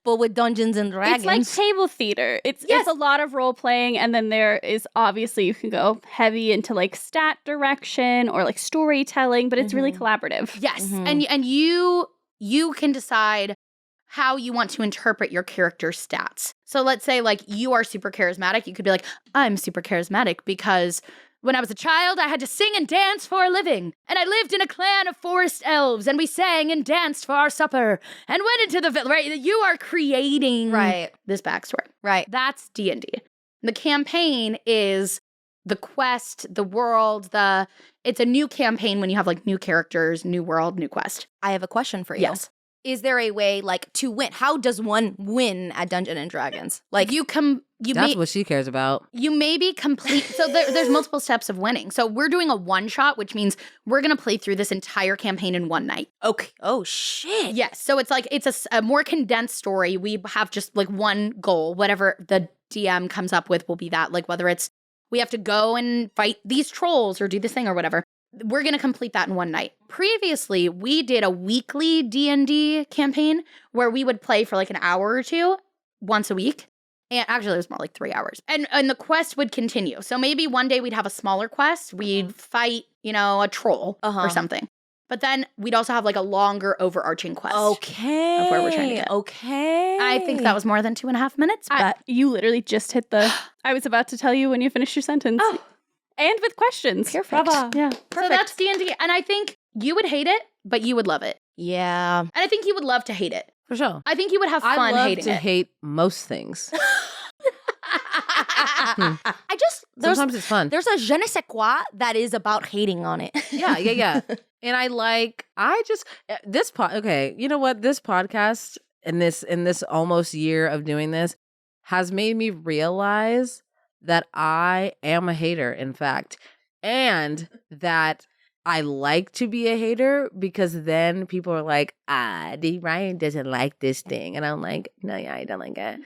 but with Dungeons and Dragons. It's like table theater. Yes. It's a lot of role playing, and then there is obviously you can go heavy into like stat direction or like storytelling, but it's really collaborative. Yes. Mhm. And you can decide how you want to interpret your character's stats. So let's say like you are super charismatic. You could be like, I'm super charismatic because when I was a child, I had to sing and dance for a living. And I lived in a clan of forest elves and we sang and danced for our supper and went into the village. Right? You are creating right, this backstory. right. That's D&D. The campaign is the quest, the world, it's a new campaign when you have like new characters, new world, new quest. I have a question for you. Yes. Is there a way like to win? How does one win at Dungeons and Dragons? Like You That's what she cares about. You maybe complete. So there's multiple steps of winning. So we're doing a one shot, which means we're going to play through this entire campaign in one night. okay. Oh shit. Yes. So it's like, it's a more condensed story. We have just like one goal, whatever the DM comes up with will be that, like whether it's we have to go and fight these trolls or do this thing or whatever. We're going to complete that in one night. Previously, we did a weekly D&D campaign where we would play for like an hour or two once a week. And actually, it was more like 3 hours. And the quest would continue. So maybe one day we'd have a smaller quest. We'd fight, a troll or something. But then we'd also have like a longer overarching quest. Okay. Of where we're trying to get. Okay. I think that was more than 2.5 minutes. But You literally just hit the. I was about to tell you when you finished your sentence. Oh. And with questions. Perfect. Brava. Yeah. So that's D&D. And I think you would hate it, but you would love it. Yeah. And I think you would love to hate it. For sure. I think you would have fun I love hating to it. hate most things. Sometimes it's fun. There's a je ne sais quoi that is about hating on it. Yeah. And okay, you know what? This podcast in this almost year of doing this has made me realize that I am a hater, in fact, and that I like to be a hater because then people are like, Riayn doesn't like this thing. And I'm like, no, yeah, I don't like it.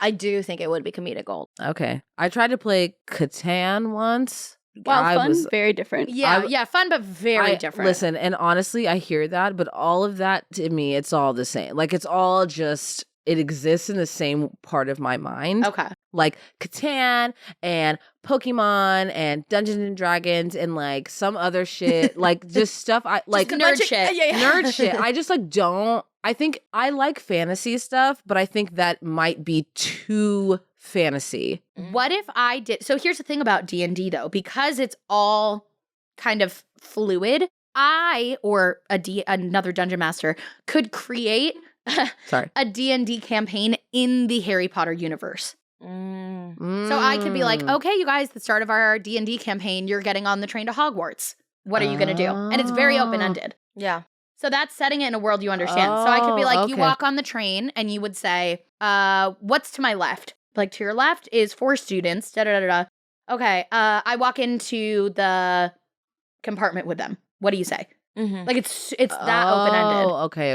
I do think it would be comedic gold. Okay. I tried to play Catan once. While fun, very different. Yeah, fun, but very different. Listen, and honestly, I hear that, but all of that to me, it's all the same. Like, it's all just, it exists in the same part of my mind. Okay. Like Catan and Pokemon and Dungeons and Dragons and like some other shit. Like, just stuff I like. nerd shit. Nerd shit. I just like don't. I think I like fantasy stuff, but I think that might be too fantasy. What if I did? So here's the thing about D&D though, because it's all kind of fluid. I or another dungeon master could create a D&D campaign in the Harry Potter universe. So I could be like, okay, you guys, the start of our D&D campaign, you're getting on the train to Hogwarts. What are you going to do? And it's very open-ended. Yeah. So that's setting it in a world you understand. So I could be like, you okay. walk on the train and you would say, what's to my left? Like, to your left is 4 students, da-da-da-da. Okay, I walk into the compartment with them. What do you say? Mm-hmm. Like, it's that open-ended. Okay.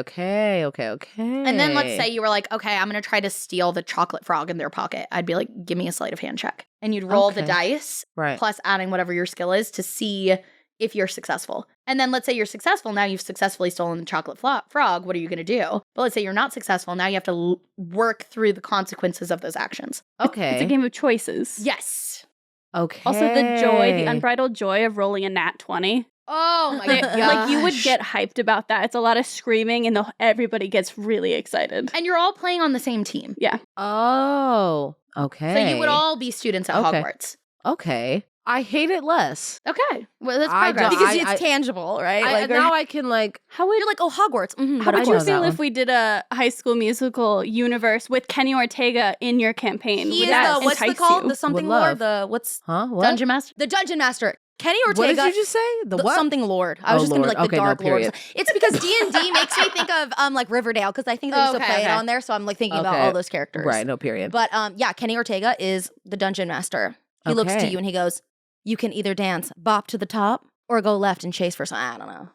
And then let's say you were like, okay, I'm going to try to steal the chocolate frog in their pocket. I'd be like, give me a sleight of hand check. And you'd roll the dice, plus adding whatever your skill is to see if you're successful. And then let's say you're successful. Now you've successfully stolen the chocolate frog. What are you going to do? But let's say you're not successful. Now you have to work through the consequences of those actions. Okay. It's a game of choices. Yes. Okay. Also, the unbridled joy of rolling a nat 20. Oh my god! Like, you would get hyped about that. It's a lot of screaming, and everybody gets really excited. And you're all playing on the same team. Yeah. Oh, okay. So you would all be students at Hogwarts. Okay. I hate it less. Okay. Well, that's I progress. don't- Because it's tangible, right? Now I can like. How would You're like, oh, Hogwarts. Mm-hmm. How would I you know that feel one. if we did a High School Musical universe with Kenny Ortega in your campaign? He Would is that the, what's the entice called? you? The something Would lord? love. The Dungeon Master? The Dungeon Master. Kenny Ortega. What did you just say? The what? Something lord. I was just going to be like the Okay, dark no, lord. period. It's because D&D makes me think of like Riverdale because I think they used to play it on there. So I'm like thinking about all those characters. Right, no period. But yeah, Kenny Ortega is the Dungeon Master. He looks to Okay. you and he goes, you can either dance bop to the top or go left and chase for some, I don't know.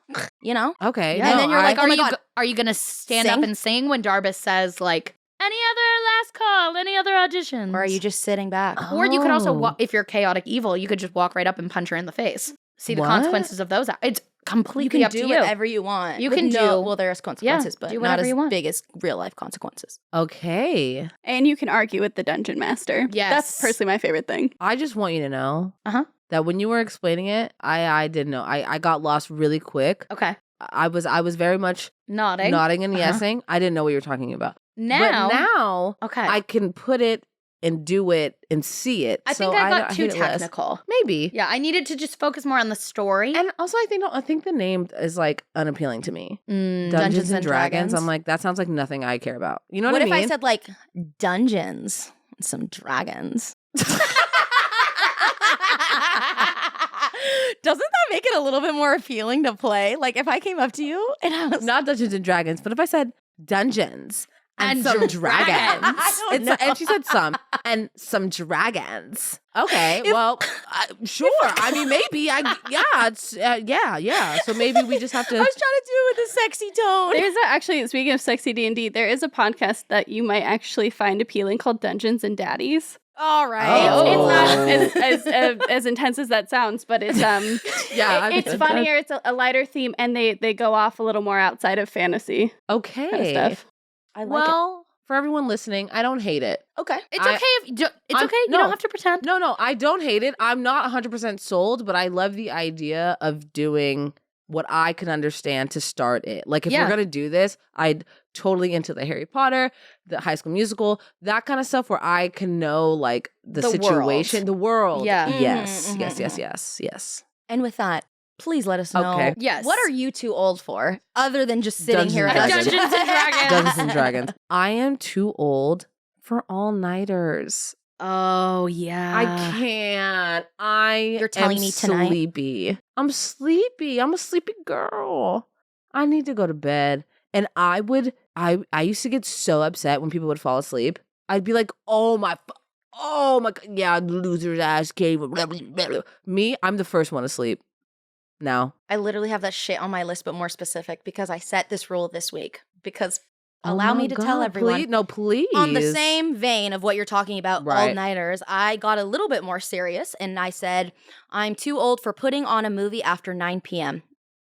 You know? Okay. And then you're like, oh my God. Are you going to stand up Sing? and sing when Darbus says, like, any other last call, any other auditions? Or are you just sitting back? Or you could also, Oh. if you're chaotic evil, you could just walk right up and punch her in the face. See the What? consequences of those. It's completely You can up do to you. whatever you want. You with can no, do- well, there's consequences, but do not whatever as you want. big as real life consequences. Okay. And you can argue with the Dungeon Master. Yes. That's personally my favorite thing. I just want you to know Uh-huh. that when you were explaining it, I didn't know. I got lost really quick. Okay. I was very much Nodding. nodding and Uh-huh. yesing. I didn't know what you were talking about. Now. But now Okay. I can put it and do it and see it. I So think I got too hate it less. technical. Maybe. Yeah, I needed to just focus more on the story. And also, I think the name is like unappealing to me. Mm, Dungeons and Dragons. I'm like, that sounds like nothing I care about. You know what I if mean? I said like dungeons and some dragons? Doesn't that make it a little bit more appealing to play? Like if I came up to you and I was not Dungeons and Dragons, but if I said Dungeons And And some dragons. dragons. And she said some. And some dragons. Okay, well, sure. I mean, maybe. Yeah. So maybe we just have to. I was trying to do it with a sexy tone. There's actually, speaking of sexy D&D, there is a podcast that you might actually find appealing called Dungeons and Daddies. All right. Oh. It's not as intense as that sounds, but it's it's funnier. It's a lighter theme, and they go off a little more outside of fantasy Okay. kind of stuff. I like Well, for everyone listening, I don't hate it. it. Okay. It's okay if you don't have to pretend. No, I don't hate it. I'm not 100% sold, but I love the idea of doing what I can understand to start it. Like, if we're going to do this, I'd totally into the Harry Potter, the High School Musical, that kind of stuff where I can know, like, the situation, the world. Yeah. Yes. And with that, please let us know. Okay. Yes. What are you too old for, other than just sitting Dungeons here and at Dragons. Dungeons and Dragons. Dungeons and Dragons. I am too old for all-nighters. Oh, yeah. I can't. You're telling am me tonight? sleepy. I'm sleepy. I'm a sleepy girl. I need to go to bed. And I used to get so upset when people would fall asleep. I'd be like, oh my God, yeah, loser's ass came. Me, I'm the first one to sleep now. I literally have that shit on my list, but more specific, because I set this rule this week. Because allow me to tell everyone. Please. On the same vein of what you're talking about, Right. all-nighters, I got a little bit more serious, and I said, I'm too old for putting on a movie after 9 p.m.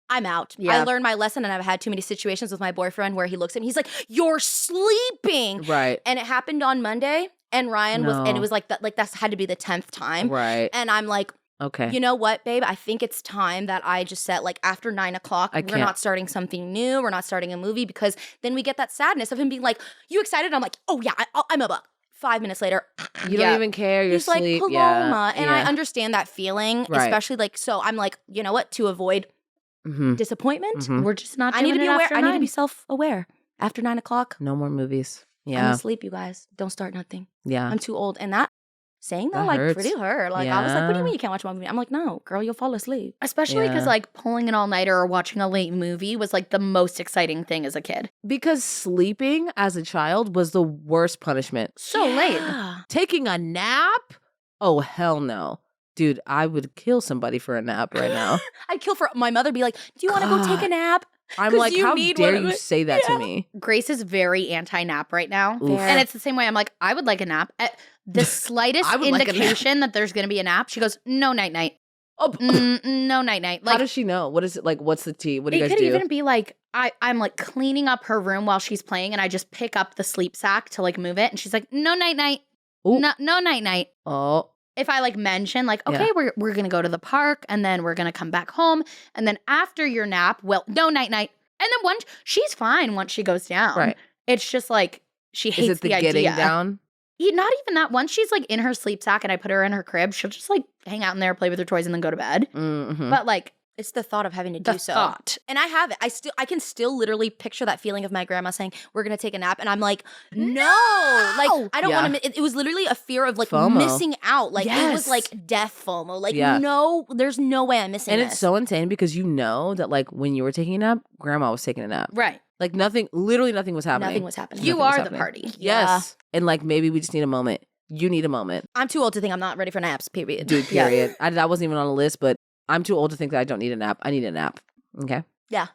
I'm out. Yeah. I learned my lesson, and I've had too many situations with my boyfriend where he looks at me, he's like, you're sleeping. Right. And it happened on Monday, and Ryan was, and it was like that, like that's had to be the 10th time. Right. And I'm like, Okay. you know what, babe? I think it's time that I just set, like, after 9 o'clock, I we're can't. not starting something new. We're not starting a movie, because then we get that sadness of him being like, you excited? I'm like, oh yeah, I'm a buck. 5 minutes later, You don't even care. You're he's like, asleep. Paloma. And I yeah. understand that feeling, Right. especially like, so I'm like, you know what? To avoid Mhm. disappointment, Mhm. We're just not I doing need to be it aware. after I need to 9. be self-aware. After 9 o'clock, No more movies. I'm Yeah. asleep, you guys. Don't start nothing. Yeah. I'm too old. And that, saying that, That like, hurts. pretty hurt. Like, I was like, what do Yeah. you mean you can't watch a movie? I'm like, no, girl, you'll fall asleep. Especially because, Yeah. like, pulling an all-nighter or watching a late movie was, like, the most exciting thing as a kid. Because sleeping as a child was the worst punishment. So late. Yeah. Taking a nap? Oh, hell no. Dude, I would kill somebody for a nap right now. I'd kill for my mother be like, do you want to go take a God. nap? I'm 'Cause like, you how need dare one of you it. say that Yeah. to me? Grace is very anti-nap right now. Oof. And it's the same way. I'm like, I would like a nap. At the slightest I would like a nap. indication that there's going to be a nap, she goes, no, night-night. Oh, No, night-night. how Like, does she know? What is it like? What's the tea? What do you it guys could do? even be like, I'm like cleaning up her room while she's playing, and I just pick up the sleep sack to like move it. And she's like, no, night-night. Ooh. No, night-night. Oh, If I like mention like, Yeah. okay, we're gonna go to the park and then we're gonna come back home, and then after your nap, well, no, night. And then once she's fine once she goes down. right. It's just like she hates Is it the idea. getting down? Not even that. Once she's like in her sleep sack and I put her in her crib, she'll just like hang out in there, play with her toys, and then go to bed. Mm-hmm. But like It's the thought of having to the do so. thought. And I have it. I can still literally picture that feeling of my grandma saying, we're going to take a nap. And I'm like, no. Like, I don't Yeah. want to. It was literally a fear of like FOMO. missing out. Like, it was Yes. like death FOMO. Like, Yeah. no, there's no way I'm missing And this. it's so insane because you know that like when you were taking a nap, grandma was taking a nap. Right. Like literally nothing was happening. Nothing was happening. You Nothing was are the happening. party. Yes. And like maybe we just need a moment. You need a moment. I'm too old to think I'm not ready for naps, period. Dude, Yeah. period. That wasn't even on a list, but I'm too old to think that I don't need a nap. I need a nap. Okay. Yeah.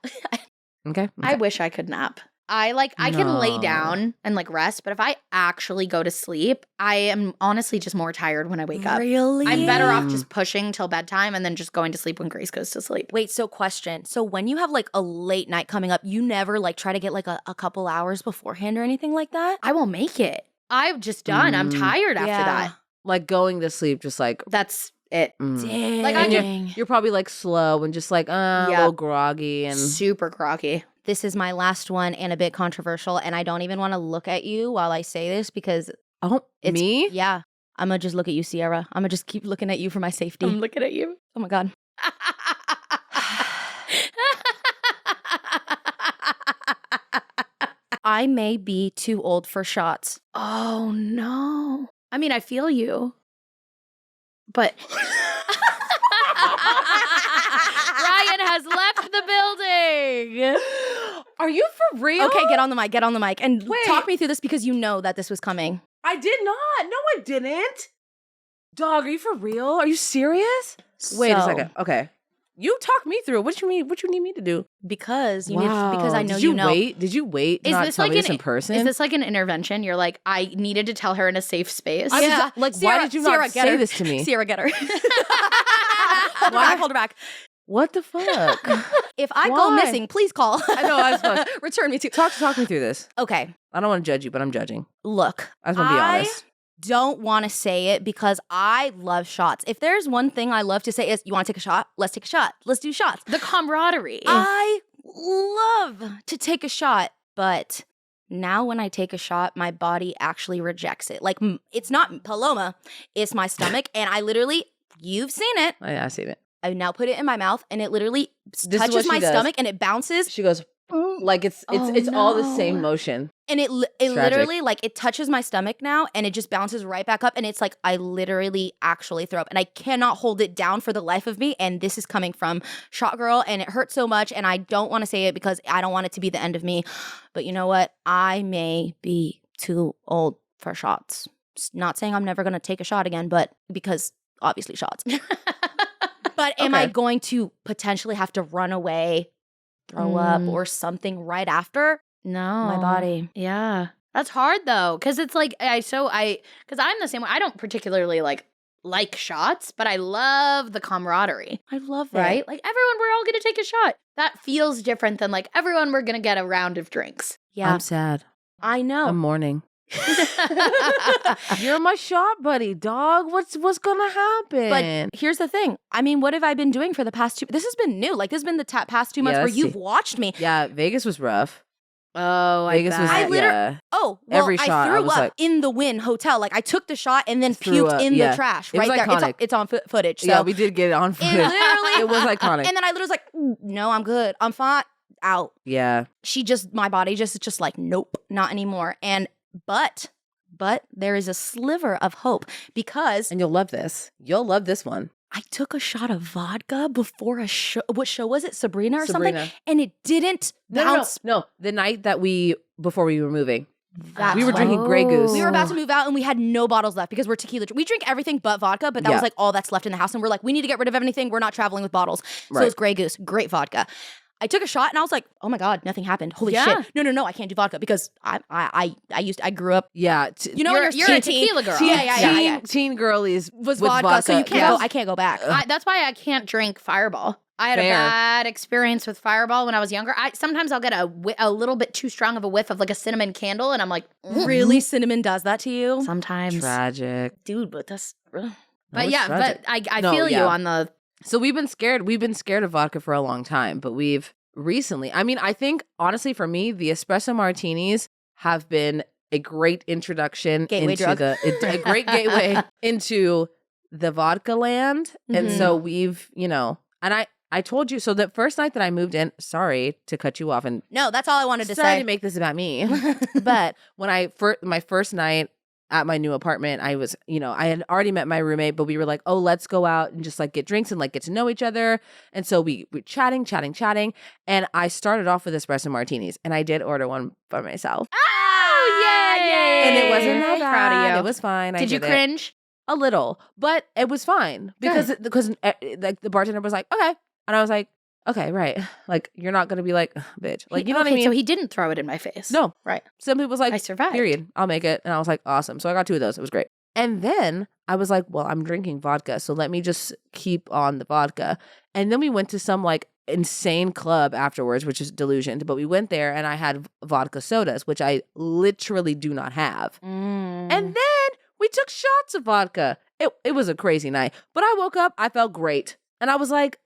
Okay. I wish I could nap. I can lay No. down and like rest, but if I actually go to sleep, I am honestly just more tired when I wake up. Really? I'm better off Mm. just pushing till bedtime and then just going to sleep when Grace goes to sleep. Wait, so question. So when you have like a late night coming up, you never like try to get like a couple hours beforehand or anything like that? I will make it. I'm just done. I'm Mm. tired after Yeah. that. Like going to sleep just like That's it. mm. Dang. Like, I You're probably like slow and just like a Yeah. little groggy and Super groggy. This is my last one and a bit controversial, and I don't even want to look at you while I say this because oh it's me? Yeah, I'm gonna just look at you, Sierra. I'm gonna just keep looking at you for my safety. I'm looking at you. Oh my god. I may be too old for shots. Oh no. I mean, I feel you. But Ryan has left the building. Are you for real? Okay, get on the mic, and Wait. talk me through this because you know that this was coming. I did not. No, I didn't. Dog, are you for real? Are you serious? Wait a So- second. Okay. You talk me through it. What you mean? What you need me to do? Because you need, because I know Did you know. Wait? Did you wait? Is Not this tell like me an this in person? Is this like an intervention? You're like, I needed to tell her in a safe space. I was Yeah. like, Sierra- why did you Sierra, not get say her. this to me? Sierra, get her. Hold her back. What the fuck? If I go Why? missing, please call. I know, I was like- Return me to. Talk me through this. Okay, I don't want to judge you, but I'm judging. look. I just want to be honest. Don't want to say it because I love shots. If there's one thing I love to say is, you want to take a shot? Let's take a shot. Let's do shots. The camaraderie. I love to take a shot, but now when I take a shot, my body actually rejects it. Like, it's not Paloma, it's my stomach. And I literally, you've seen it. I seen it. I now put it in my mouth and it literally is touches what she my does. stomach and it bounces. She goes like it's Oh, all the no. same motion. And it Tragic. literally, like, it touches my stomach now and it just bounces right back up. And it's like, I literally actually throw up and I cannot hold it down for the life of me. And this is coming from Shot Girl and it hurts so much. And I don't want to say it because I don't want it to be the end of me. But you know what? I may be too old for shots. Not saying I'm never going to take a shot again, but because obviously shots. But am I Okay. going to potentially have to run away, throw up, or something right after? No. My body. Yeah. That's hard though. Cause it's like, cause I'm the same way. I don't particularly like shots, but I love the camaraderie, I love it. right? Like everyone, we're all going to take a shot. That feels different than like everyone, we're going to get a round of drinks. Yeah, I'm sad. I know. I'm mourning. You're my shot buddy, dog. What's gonna happen? But here's the thing. I mean, what have I been doing for the past this has been new. Like, this has been the past 2 months Yeah, where let's you've see. watched me. yeah, Vegas was rough. Oh, Vegas was I literally- yeah. Oh, well, Every shot, I I threw was up like- in the Wynn Hotel. Like, I took the shot and then Threw puked up, in yeah. the trash It was right there. iconic. It's on footage. So Yeah, we did get it on it footage. literally, It was iconic. And then I literally was like, no, I'm good. I'm fine. Out. Yeah. My body just like, nope, not anymore. And, but there is a sliver of hope because And you'll love this. You'll love this one. I took a shot of vodka before a show. What show was it? Sabrina or Sabrina. something? And it didn't bounce. No. The night that before we were moving. That's We were why. drinking Grey Goose. We were about to move out and we had no bottles left because we're tequila. We drink everything but vodka, but that Yeah. was like all that's left in the house. And we're like, we need to get rid of everything. We're not traveling with bottles. So Right. it's Grey Goose, great vodka. I took a shot and I was like, oh my God, nothing happened. Holy Yeah. shit. No, I can't do vodka because I grew up, Yeah. you know, when You're you're a tequila girl. Yeah. Teen girlies Was with vodka, so you can't Yeah. go, I can't go back. That's why I can't drink Fireball. I had Fair. a bad experience with Fireball when I was younger. Sometimes I'll get a little bit too strong of a whiff of like a cinnamon candle, and I'm like, Really? Cinnamon does that to you? sometimes, Tragic. Dude, but that's... No, but it's yeah, tragic. but I No, feel you yeah. on the. So we've been scared of vodka for a long time, but we've recently, I mean, I think honestly for me, the espresso martinis have been a great introduction Gateway into drug. a great gateway into the vodka land. And Mhm. so we've, and I told you, so the first night that I moved in, sorry to cut you off and No, that's all I wanted to sorry say. to make this about me, but when my first night at my new apartment, I was, I had already met my roommate, but we were like, oh, let's go out and just like get drinks and like get to know each other. And so we were chatting. And I started off with espresso martinis and I did order one for myself. Oh yay! And it wasn't that bad. Proud of you. It was fine. Did you it. cringe? A little, but it was fine because like the bartender was like, okay. And I was like, okay, right. Like, you're not going to be like, "Ugh, bitch. Like, you know what I mean? So he didn't throw it in my face. No. Right. Somebody was like, I survived. period. I'll make it. And I was like, awesome. So I got 2 of those. It was great. And then I was like, well, I'm drinking vodka. So let me just keep on the vodka. And then we went to some like insane club afterwards, which is Delusioned. But we went there and I had vodka sodas, which I literally do not have. Mm. And then we took shots of vodka. It was a crazy night. But I woke up, I felt great. And I was like,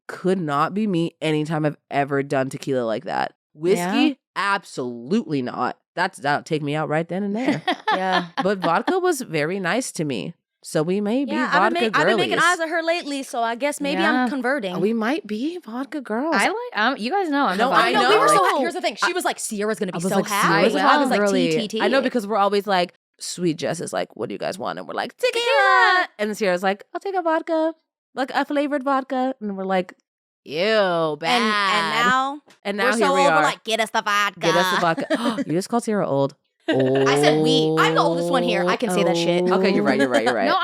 could not be me anytime I've ever done tequila like that. Whiskey, absolutely not. That'll take me out right then and there. Yeah. But vodka was very nice to me. So we may be Yeah, vodka I've been making girlies. eyes at her lately, so I guess maybe Yeah. I'm converting. We might be vodka girls. I like. You guys know. I'm No, a I vodka know. we were girl. so like- happy. Here's the thing. She was like, Sierra's gonna be I was so like, happy. Sierra's I was like, really- TTT. I know because we're always like, Sweet Jess is like, what do you guys want? And we're like, tequila. And Sierra's like, I'll take a vodka, like a flavored vodka. And we're like, Ew, bad. And now we're we're here so we old. are. We're like, get us the vodka. Get us the vodka. You just called Sierra old. I said we. I'm the oldest one here. I can say that shit. Okay, you're right. No,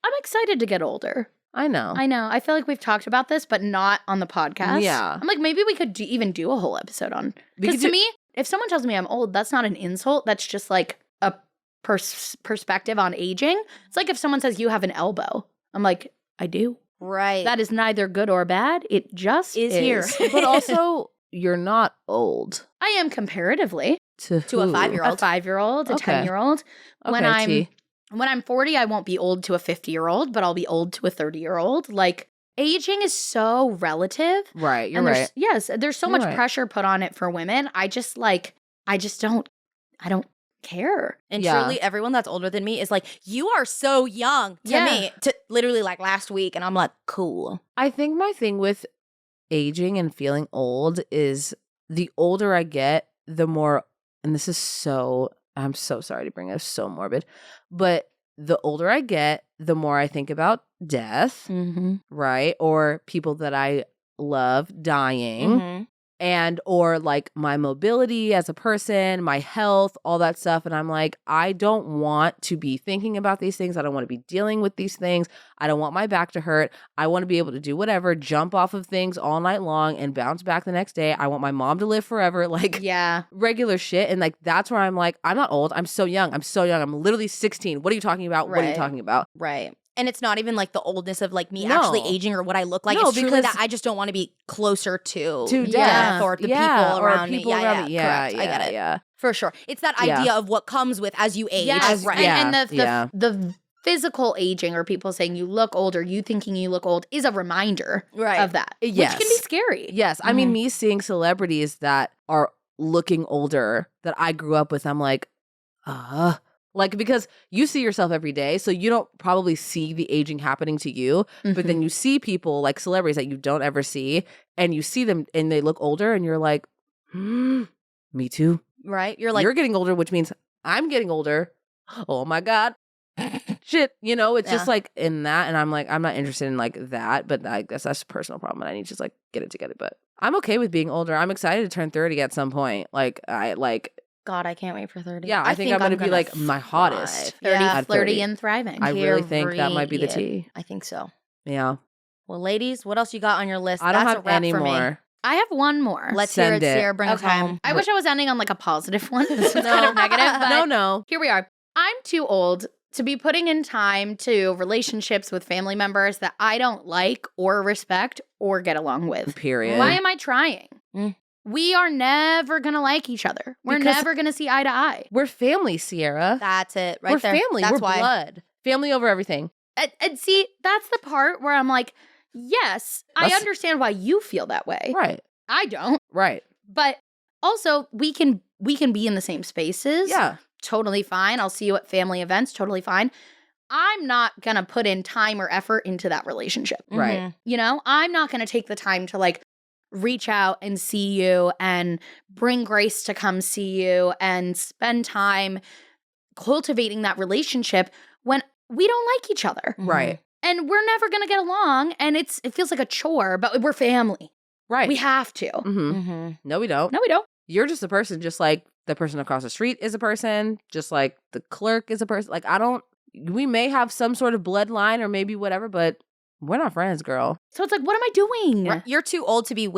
I'm excited to get older. I know. I feel like we've talked about this, but not on the podcast. Yeah. I'm like, maybe we could even do a whole episode on. Because to me, if someone tells me I'm old, that's not an insult. That's just like a perspective on aging. It's like if someone says you have an elbow. I'm like, I do. Right. That is neither good or bad. It just is here. But also, you're not old. I am comparatively To a who? 5-year-old. a 5-year-old, a Okay. 10-year-old. Okay, When I'm 40, I won't be old to a 50-year-old, but I'll be old to a 30-year-old. Like, aging is so relative. Right, you're And right. there's so You're much right. pressure put on it for women. I don't care. And Yeah. truly, everyone that's older than me is like, you are so young to me. To literally like last week. And I'm like, cool. I think my thing with aging and feeling old is the older I get, the more, and this is so, I'm so sorry to bring it, so morbid, but the older I get, the more I think about death, Mm-hmm. right? Or people that I love dying. Mhm. And or like my mobility as a person, my health, all that stuff. And I'm like, I don't want to be thinking about these things. I don't want to be dealing with these things. I don't want my back to hurt. I want to be able to do whatever, jump off of things all night long and bounce back the next day. I want my mom to live forever, like Yeah. regular shit. And like, that's where I'm like, I'm not old. I'm so young. I'm literally 16. What are you talking about? What are you Right. talking about? Right. And it's not even like the oldness of like me No. actually aging or what I look like. No, It's truly because- that I just don't want to be closer to death. death or the people around me. people Yeah, around me. correct. I get it. Yeah. For sure. It's that Yeah. idea of what comes with as you age. Yes. Right. Yeah. And the physical aging or people saying you look old or you thinking you look old is a reminder Right. of that. Yes. Which can be scary. Yes. I mean, me seeing celebrities that are looking older that I grew up with, I'm like, like, because you see yourself every day, so you don't probably see the aging happening to you, but then you see people like celebrities that you don't ever see, and you see them and they look older, and you're like, me too. Right. You're like, You're getting older, which means I'm getting older. Oh my God. Shit, it's just Yeah. like in that, and I'm like, I'm not interested in like that, but I guess that's a personal problem, and I need to just like get it together. But I'm okay with being older. I'm excited to turn 30 at some point. Like God, I can't wait for 30. yeah, I think I'm gonna be like my hottest. 30, Yeah. At flirty, 30. and thriving. I really think that might be the tea. I think so. Yeah, Well, ladies, what else you got on your list? I don't That's have a wrap any for me. more. I have one more. Let's hear Send it, it. Sierra. Bring us home. I wish I was ending on like a positive one. This was kind of negative, but No. here we are. I'm too old to be putting in time to relationships with family members that I don't like or respect or get along with. Period. Why am I trying? Mm. We are never going to like each other. We're Because- never going to see eye to eye. We're family, Sierra. That's it. Right We're there. family. That's We're why. blood. Family over everything. And see, that's the part where I'm like, yes, I That's- understand why you feel that way. Right. I don't. Right. But also, we can be in the same spaces. Yeah. Totally fine. I'll see you at family events. Totally fine. I'm not going to put in time or effort into that relationship. Right. Mhm. You know, I'm not going to take the time to like reach out and see you and bring Grace to come see you and spend time cultivating that relationship when we don't like each other. Right. And we're never going to get along and it feels like a chore, but we're family. Right. We have to. Mm-hmm. Mhm. No, we don't. No, we don't. You're just a person, just like the person across the street is a person, just like the clerk is a person. Like, we may have some sort of bloodline or maybe whatever, but we're not friends, girl. So it's like, what am I doing? Right. You're too old to be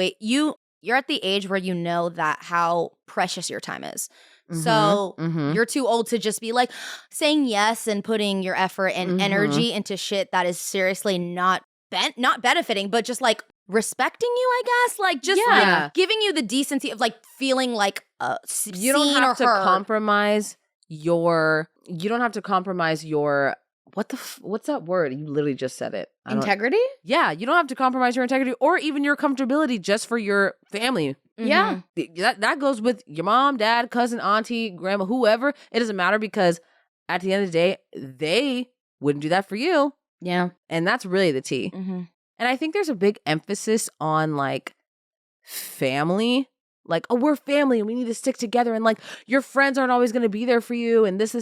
you're at the age where you know that how precious your time is. So Mhm. you're too old to just be like saying yes and putting your effort and Mhm. energy into shit that is seriously not benefiting, but just like respecting you, I guess. Like just Yeah. like giving you the decency of like feeling like You don't seen have or to heard. compromise your. You don't have to compromise your. What's that word? You literally just said it. I don't- Integrity? Yeah, you don't have to compromise your integrity or even your comfortability just for your family. Yeah. That goes with your mom, dad, cousin, auntie, grandma, whoever. It doesn't matter because at the end of the day, they wouldn't do that for you. Yeah. And that's really the tea. Mm-hmm. And I think there's a big emphasis on like family. Like, oh, we're family and we need to stick together. And like, your friends aren't always going to be there for you. And this.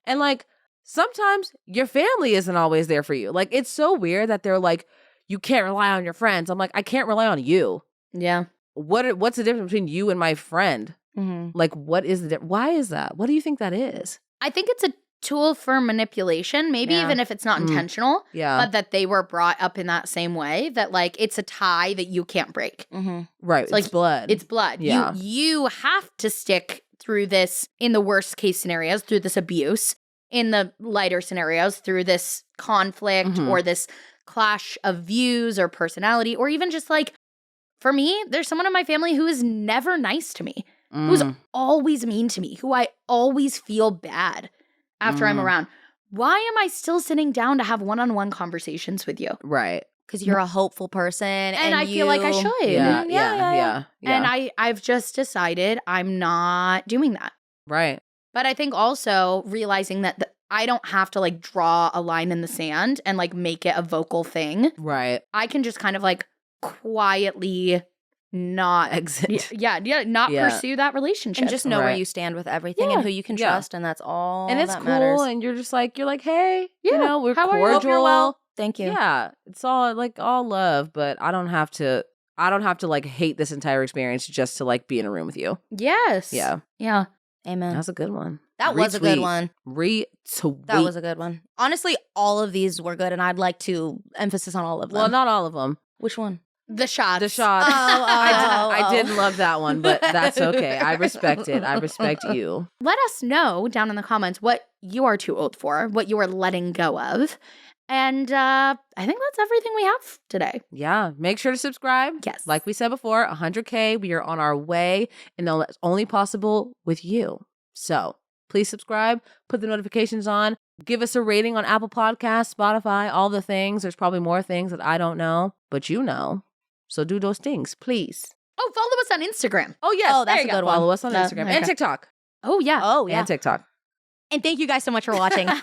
And like, sometimes your family isn't always there for you. Like, it's so weird that they're like, you can't rely on your friends. I'm like, I can't rely on you. Yeah. What's the difference between you and my friend? Mm-hmm. Like, what is the why is that? What do you think that is? I think it's a tool for manipulation, maybe Yeah. even if it's not Mm. intentional, Yeah. but that they were brought up in that same way, that like it's a tie that you can't break. Mm-hmm. Right. It's It's like, blood. It's blood. Yeah. You have to stick through this in the worst case scenarios, through this abuse, in the lighter scenarios, through this conflict Mhm. or this clash of views or personality, or even just like, for me, there's someone in my family who is never nice to me, who's Mm. always mean to me, who I always feel bad after I'm Mm. around. Why am I still sitting down to have one-on-one conversations with you? Right. Because you're a hopeful person, And I feel like I should. Yeah. Mhm. Yeah. And I've just decided I'm not doing that. Right. But I think also realizing that I don't have to like draw a line in the sand and like make it a vocal thing. Right. I can just kind of like quietly not Exit. not Yeah. pursue that relationship. and just know where Right. you stand with everything Yeah. and who you can Yeah. trust, and that's all. And it's that cool, matters. and you're like, hey, Yeah, you know, we're how are you? cordial. Hope you're well. Thank you. Yeah, it's all like all love, but I don't have to like hate this entire experience just to like be in a room with you. yes. Yeah, Yeah. Amen. that's a good one. That was a good Retweet. one. Retweet. That was a good one. Honestly, all of these were good, and I'd like to emphasis on all of them. Well, not all of them. Which one? The shots. The shots. Oh, I didn't love that one, but that's okay. I respect it. I respect you. Let us know down in the comments what you are too old for, what you are letting go of. And I think that's everything we have today. Yeah, make sure to subscribe. Yes. Like we said before, 100K. We are on our way, and that's only possible with you. So please subscribe, put the notifications on, give us a rating on Apple Podcasts, Spotify, all the things. There's probably more things that I don't know, but you know. So do those things, please. Oh, follow us on Instagram. Oh, yes. Oh, that's there you a go. good one. Follow us on No, Instagram okay. and TikTok. Oh, yeah. Oh, yeah. And TikTok. And thank you guys so much for watching. Bye.